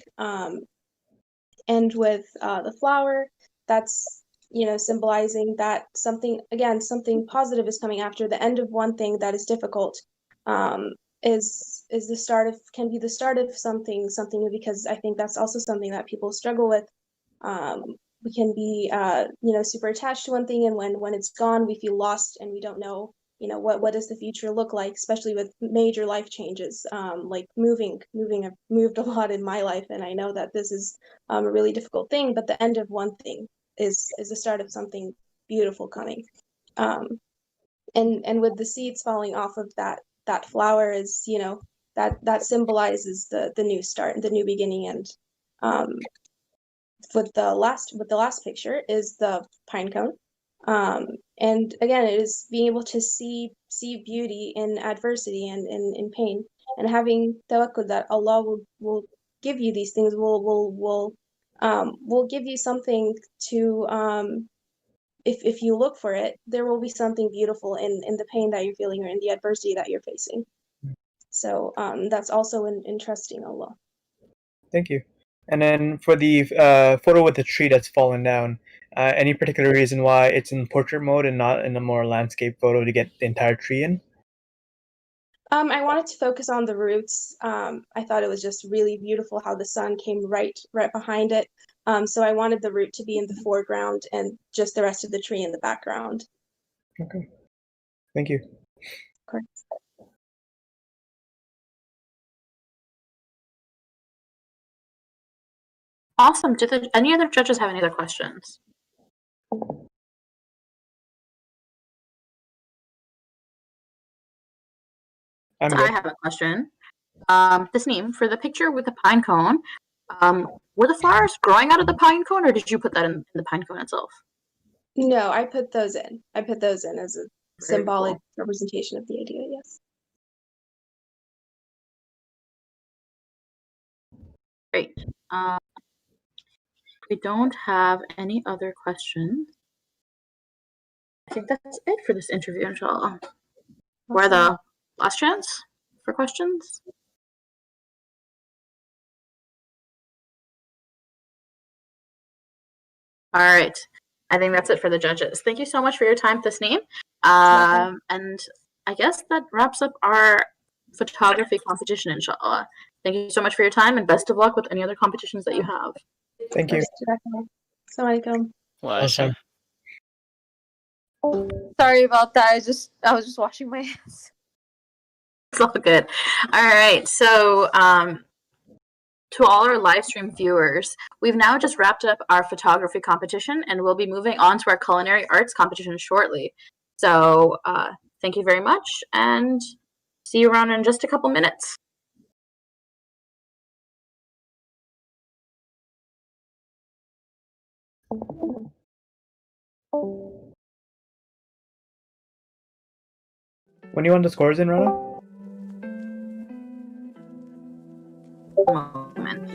And with the flower, that's symbolizing that something positive is coming after the end of one thing that is difficult. Is the start of can be the start of something new, because I think that's also something that people struggle with. We can be super attached to one thing, and when it's gone, we feel lost and we don't know what does the future look like, especially with major life changes, like moving. I've moved a lot in my life, and I know that this is a really difficult thing, but the end of one thing is the start of something beautiful coming. And with the seeds falling off of that flower is that symbolizes the new start, the new beginning. And with the last picture is the pine cone, and again it is being able to see beauty in adversity and in pain, and having tawakkul that Allah will give you these things, will give you something to if you look for it, there will be something beautiful in the pain that you're feeling or in the adversity that you're facing. So that's also in trusting Allah. Thank you. And then for the photo with the tree that's fallen down, any particular reason why it's in portrait mode and not in a more landscape photo to get the entire tree in? I wanted to focus on the roots. I thought it was just really beautiful how the sun came right behind it. So I wanted the root to be in the foreground and just the rest of the tree in the background. Okay. Thank you. Of course. Awesome. Do any other judges have any other questions? I'm So good. I have a question. Tasneem, for the picture with the pine cone, were the flowers growing out of the pine cone, or did you put that in the pine cone itself? No, I put those in. I put those in as a Very symbolic cool. representation of the idea, yes. Great. We don't have any other questions. I think that's it for this interview, inshallah. We're the last chance for questions. All right. I think that's it for the judges. Thank you so much for your time, Tasneem. And I guess that wraps up our photography competition, inshallah. Thank you so much for your time, and best of luck with any other competitions that you have. Thank you. Assalamualaikum. Awesome. Sorry about that. I was just washing my hands. It's all good. All right. So, to all our live stream viewers, we've now just wrapped up our photography competition, and we'll be moving on to our culinary arts competition shortly. So, thank you very much, and see you around in just a couple minutes. When do you want the scores in, Rana? Moment.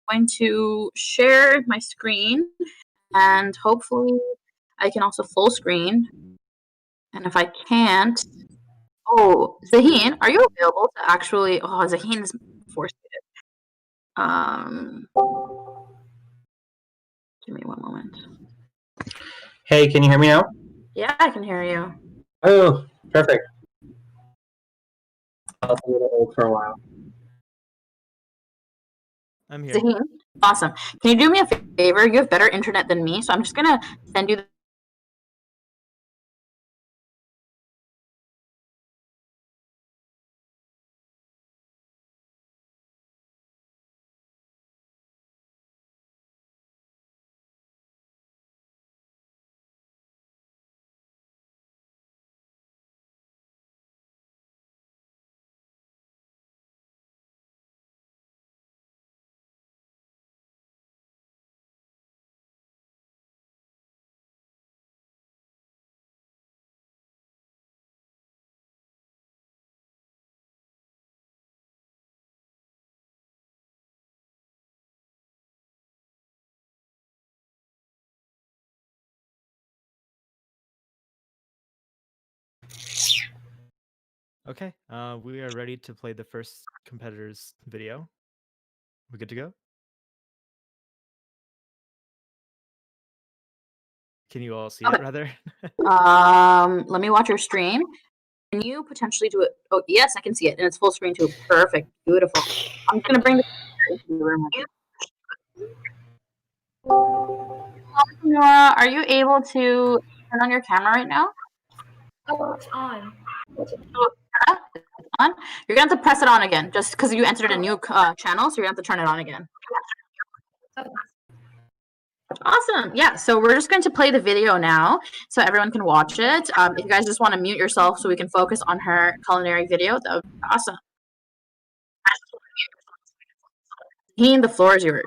going to share my screen, and hopefully I can also full screen. And if I can't, oh, Zaheen, are you available to actually? Oh, Zaheen is forced. Give me one moment. Hey, can you hear me now? Yeah, I can hear you. Oh, perfect. I'll be able to hold for a while. I'm here. Zaheen, awesome. Can you do me a favor? You have better internet than me, so I'm just gonna send you the Okay, we are ready to play the first competitor's video. We good to go? Can you all see it, rather? let me watch your stream. Can you potentially do it? Oh, yes, I can see it, and it's full screen too. Perfect, beautiful. I'm just gonna bring the into the room. Nora, are you able to turn on your camera right now? Oh, it's on. It's on. You're gonna have to press it on again, just because you entered a new channel, so you're gonna have to turn it on again. Awesome. Yeah, so we're just going to play the video now so everyone can watch it. If you guys just want to mute yourself so we can focus on her culinary video, that would be awesome. Zaheen, the floor is yours.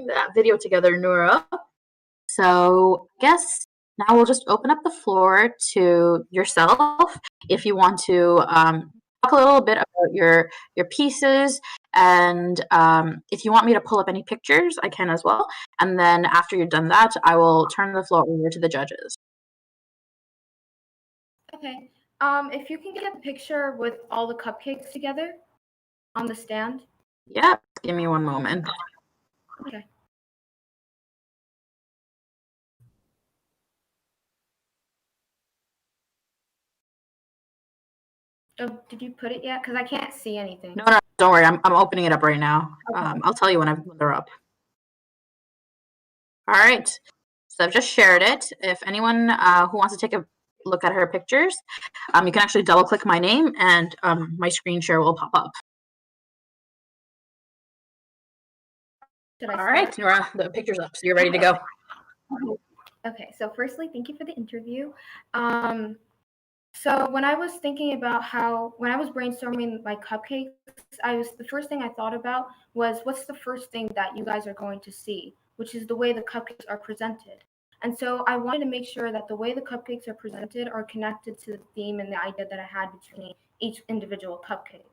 putting that video together, Noura. So I guess now we'll just open up the floor to yourself if you want to talk a little bit about your pieces, and if you want me to pull up any pictures, I can as well. And then after you've done that, I will turn the floor over to the judges. Okay. If you can get a picture with all the cupcakes together on the stand. Yeah, give me one moment. Okay. Oh, did you put it yet? Because I can't see anything. No, don't worry. I'm opening it up right now. I'll tell you when they're up. All right. So I've just shared it. If anyone who wants to take a look at her pictures, you can actually double click my name and my screen share will pop up. All right, Noura, the picture's up, so you're ready to go. Okay, so firstly, thank you for the interview. So when I was thinking about when I was brainstorming my cupcakes, the first thing I thought about was what's the first thing that you guys are going to see, which is the way the cupcakes are presented. And so I wanted to make sure that the way the cupcakes are presented are connected to the theme and the idea that I had between each individual cupcake.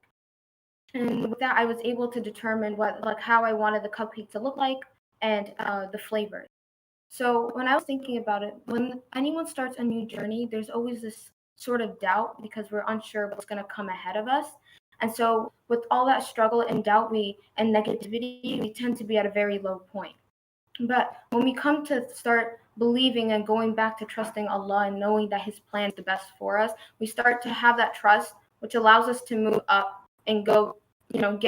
And with that, I was able to determine how I wanted the cupcake to look like and the flavors. So when I was thinking about it, when anyone starts a new journey, there's always this sort of doubt because we're unsure what's going to come ahead of us. And so with all that struggle and doubt and negativity, we tend to be at a very low point. But when we come to start believing and going back to trusting Allah and knowing that His plan is the best for us, we start to have that trust, which allows us to move up and go,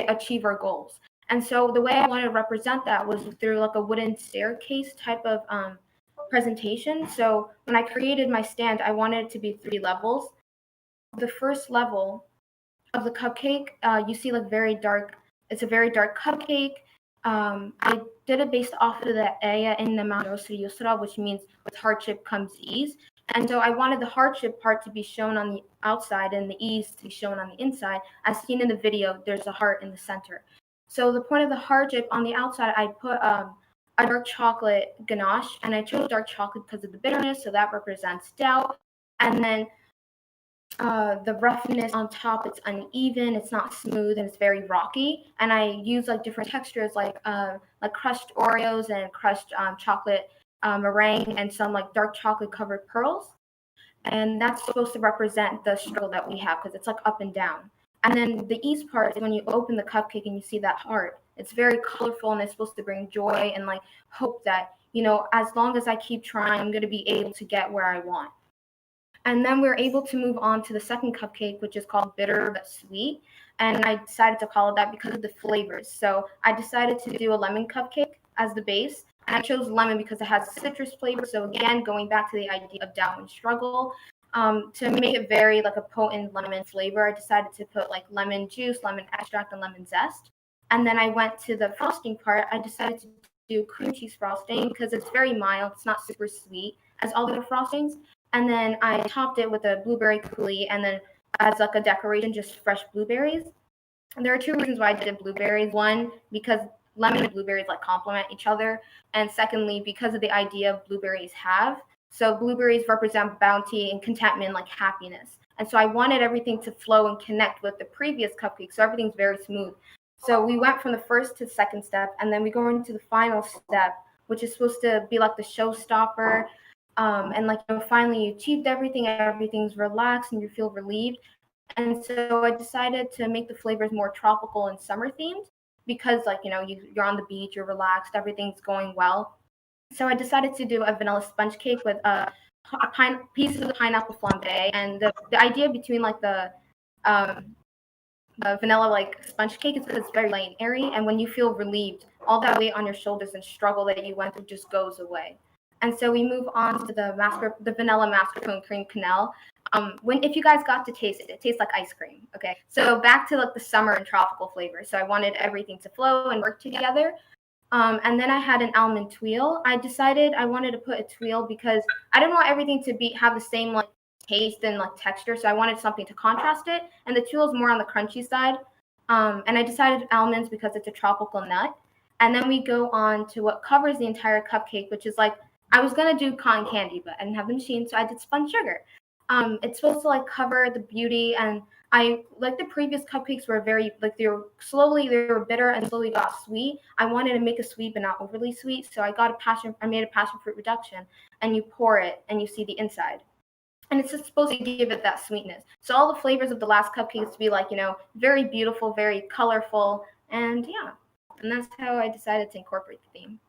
achieve our goals. And so the way I wanted to represent that was through like a wooden staircase type of presentation. So when I created my stand, I wanted it to be 3 levels. The first level of the cupcake, you see like very dark. It's a very dark cupcake. I did it based off of the ayah in the Mount Yusra, which means with hardship comes ease. And so I wanted the hardship part to be shown on the outside and the ease to be shown on the inside. As seen in the video, there's a heart in the center. So the point of the hardship on the outside, I put a dark chocolate ganache, and I chose dark chocolate because of the bitterness, so that represents doubt. And then the roughness on top, it's uneven, it's not smooth, and it's very rocky. And I use like different textures, like crushed Oreos and crushed chocolate meringue and some like dark chocolate covered pearls. And that's supposed to represent the struggle that we have because it's like up and down. And then the ease part is when you open the cupcake and you see that heart. It's very colorful and it's supposed to bring joy and like hope that, as long as I keep trying, I'm going to be able to get where I want. And then we're able to move on to the second cupcake, which is called Bitter But Sweet. And I decided to call it that because of the flavors. So I decided to do a lemon cupcake as the base. And I chose lemon because it has citrus flavor. So again, going back to the idea of doubt and struggle, to make it very like a potent lemon flavor, I decided to put like lemon juice, lemon extract, and lemon zest. And then I went to the frosting part. I decided to do cream cheese frosting because it's very mild. It's not super sweet as all the other frostings. And then I topped it with a blueberry coulis, and then as like a decoration, just fresh blueberries. And there are 2 reasons why I did blueberries. One, because lemon and blueberries like complement each other. And secondly, because of the idea blueberries have. So blueberries represent bounty and contentment, like happiness. And so I wanted everything to flow and connect with the previous cupcake. So everything's very smooth. So we went from the first to the second step, and then we go into the final step, which is supposed to be like the showstopper. And like, finally you achieved everything, everything's relaxed and you feel relieved. And so I decided to make the flavors more tropical and summer themed because like, you're on the beach, you're relaxed, everything's going well. So I decided to do a vanilla sponge cake with pieces of pineapple flambe. And the idea between like the vanilla like sponge cake is because it's very light and airy. And when you feel relieved, all that weight on your shoulders and struggle that you went through just goes away. And so we move on to the vanilla mascarpone cream cannelle. If you guys got to taste it, it tastes like ice cream. Okay, so back to like the summer and tropical flavors. So I wanted everything to flow and work together. And then I had an almond tuile. I decided I wanted to put a tuile because I didn't want everything to have the same like taste and like texture. So I wanted something to contrast it. And the tuile is more on the crunchy side. And I decided almonds because it's a tropical nut. And then we go on to what covers the entire cupcake, which is like, I was gonna do cotton candy, but I didn't have the machine, so I did spun sugar. It's supposed to like cover the beauty, and I like the previous cupcakes were very like they were bitter and slowly got sweet. I wanted to make a sweet but not overly sweet, so I made a passion fruit reduction, and you pour it and you see the inside. And it's just supposed to give it that sweetness. So all the flavors of the last cupcakes to be like, very beautiful, very colorful, and yeah. And that's how I decided to incorporate the theme.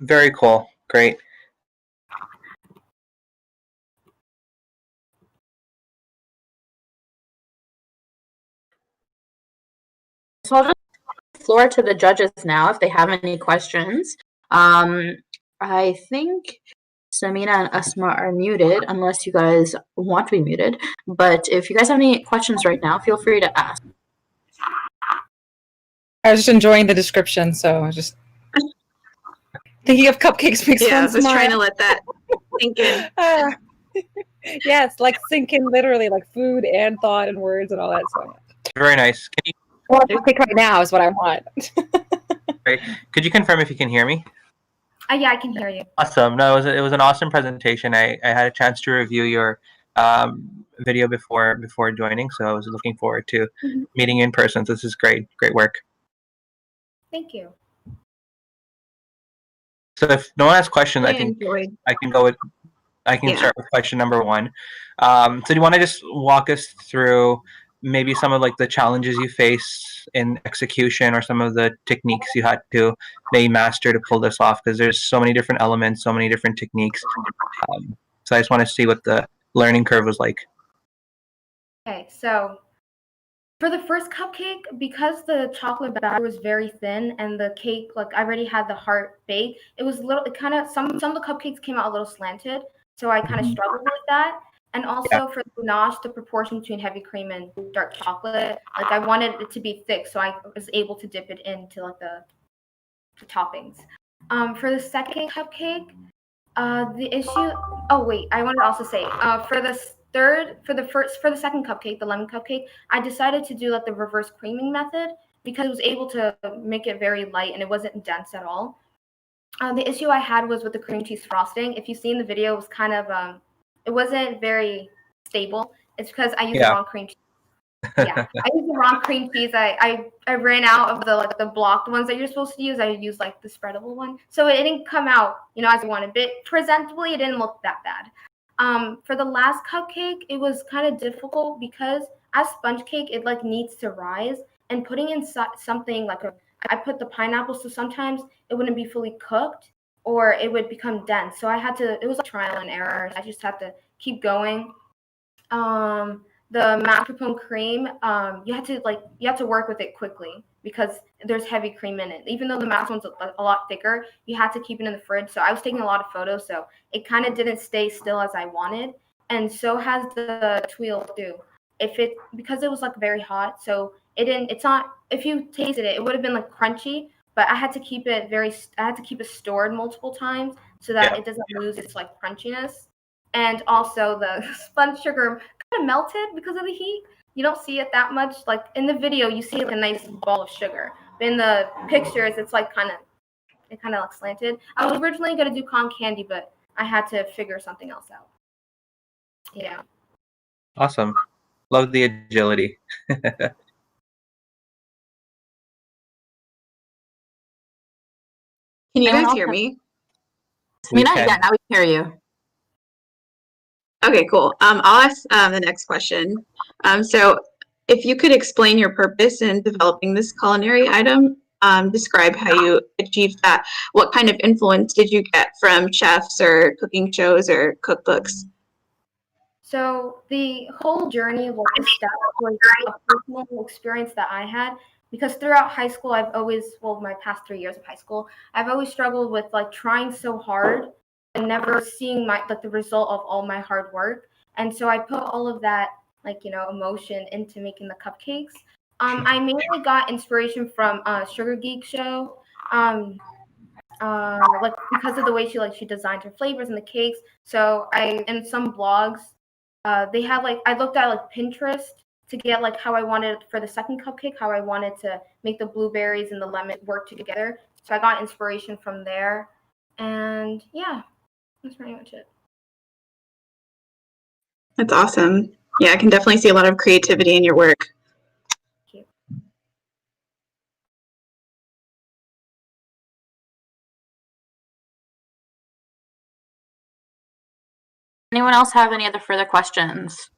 Very cool. Great. So I'll just floor to the judges now if they have any questions. I think Samina and Asma are muted unless you guys want to be muted. But if you guys have any questions right now, feel free to ask. I was just enjoying the description, so I was just thinking of cupcakes makes Yeah, I one was smile. trying to let that sink in. Yes, like sink in literally, like food and thought and words and all that. So Very nice. well, just pick right now is what I want. Could you confirm if you can hear me? Yeah, I can hear you. Awesome. No, it was an awesome presentation. I had a chance to review your video before joining, so I was looking forward to meeting you in person. So this is great work. Thank you. So if no one has questions, I Really think I can go with. I can Yeah. start with question number one. So do you want to just walk us through maybe some of like the challenges you face in execution, or some of the techniques you had to maybe master to pull this off? Because there's so many different elements, so many different techniques. So I just want to see what the learning curve was like. Okay, so for the first cupcake, because the chocolate batter was very thin and the cake, like I already had the heart baked, it was some of the cupcakes came out a little slanted, so I kind of struggled with that. And also for the ganache, the proportion between heavy cream and dark chocolate, like I wanted it to be thick, so I was able to dip it into like the toppings. For the second cupcake, the issue. Oh wait, I wanted to also say for the second cupcake, the lemon cupcake, I decided to do like the reverse creaming method because it was able to make it very light and it wasn't dense at all. The issue I had was with the cream cheese frosting. If you've seen the video, it was kind of it wasn't very stable. It's because I used the wrong cream cheese. Yeah, I used the wrong cream cheese. I ran out of the blocked ones that you're supposed to use. I used like the spreadable one, so it didn't come out as I wanted. But presentably, it didn't look that bad. For the last cupcake, it was kind of difficult because as sponge cake, it like needs to rise, and putting in something like I put the pineapple, so sometimes it wouldn't be fully cooked or it would become dense. So it was a trial and error. I just had to keep going. The mascarpone cream, you have to work with it quickly because there's heavy cream in it. Even though the mascarpone's a lot thicker, you have to keep it in the fridge. So I was taking a lot of photos, so it kind of didn't stay still as I wanted. And so has the tuile too. Because it was like very hot, so it's not, if you tasted it, it would have been like crunchy, but I had to keep it stored multiple times so that it doesn't lose its like crunchiness. And also the spun sugar kind of melted because of the heat. You don't see it that much. Like in the video, you see like a nice ball of sugar. But in the pictures, it's like kind of like slanted. I was originally going to do cotton candy, but I had to figure something else out. Yeah. Awesome. Love the agility. Can you guys hear me? Samina, yeah, now we can hear you. Okay, cool. I'll ask the next question. So if you could explain your purpose in developing this culinary item, describe how you achieved that. What kind of influence did you get from chefs or cooking shows or cookbooks? So the whole journey of the step was a personal experience that I had, because throughout high school, my past 3 years of high school, I've always struggled with like trying so hard and never seeing the result of all my hard work. And so I put all of that emotion into making the cupcakes. I mainly got inspiration from Sugar Geek show. like because of the way she designed her flavors and the cakes. So in some blogs, they have like I looked at like Pinterest to get like how I wanted it for the second cupcake, how I wanted to make the blueberries and the lemon work together. So I got inspiration from there, and yeah, that's pretty much it. That's awesome. Yeah, I can definitely see a lot of creativity in your work. Thank you. Anyone else have any other further questions?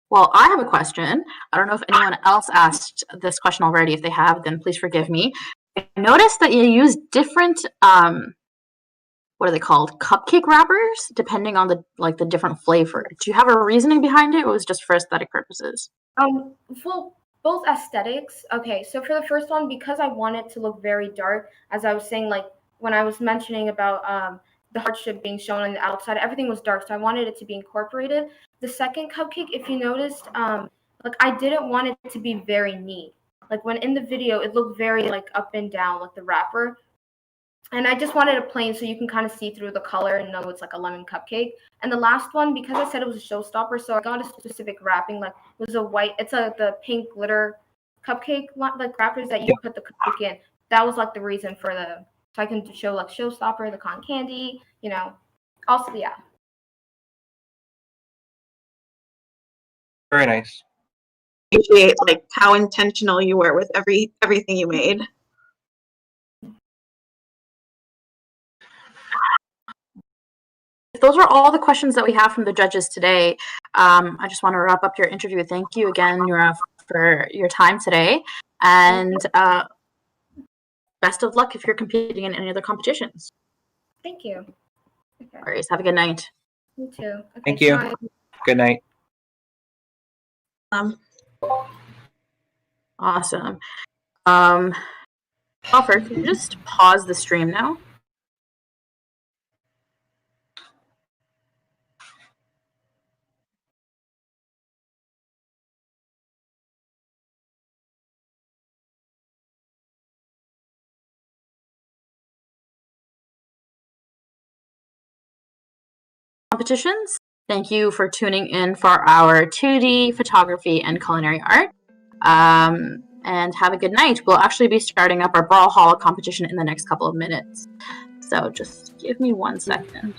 Well, I have a question. I don't know if anyone else asked this question already. If they have, then please forgive me. I noticed that you use different, what are they called? Cupcake wrappers, depending on the different flavor. Do you have a reasoning behind it, or was it just for aesthetic purposes? Well, both aesthetics. Okay, so for the first one, because I want it to look very dark, as I was saying, like when I was mentioning about the hardship being shown on the outside, everything was dark, so I wanted it to be incorporated. The second cupcake, if you noticed, like I didn't want it to be very neat. Like when in the video, it looked very like up and down, like the wrapper. And I just wanted it plain so you can kind of see through the color and know it's like a lemon cupcake. And the last one, because I said it was a showstopper, so I got a specific wrapping. Like it was the pink glitter cupcake like wrappers that you put the cupcake in. That was like the reason for so I can show like showstopper, the cotton candy, Also, yeah. Very nice. Appreciate like how intentional you were with everything you made. If those are all the questions that we have from the judges today, I just want to wrap up your interview. Thank you again, Nura, for your time today, and best of luck if you're competing in any other competitions. Thank you. Okay. No worries. Have a good night. You too. Okay, Thank you. bye. Good night. Awesome. Offer, can you just pause the stream now? Competitions. Thank you for tuning in for our 2D photography and culinary art. And have a good night. We'll actually be starting up our Brawlhalla competition in the next couple of minutes. So just give me 1 second.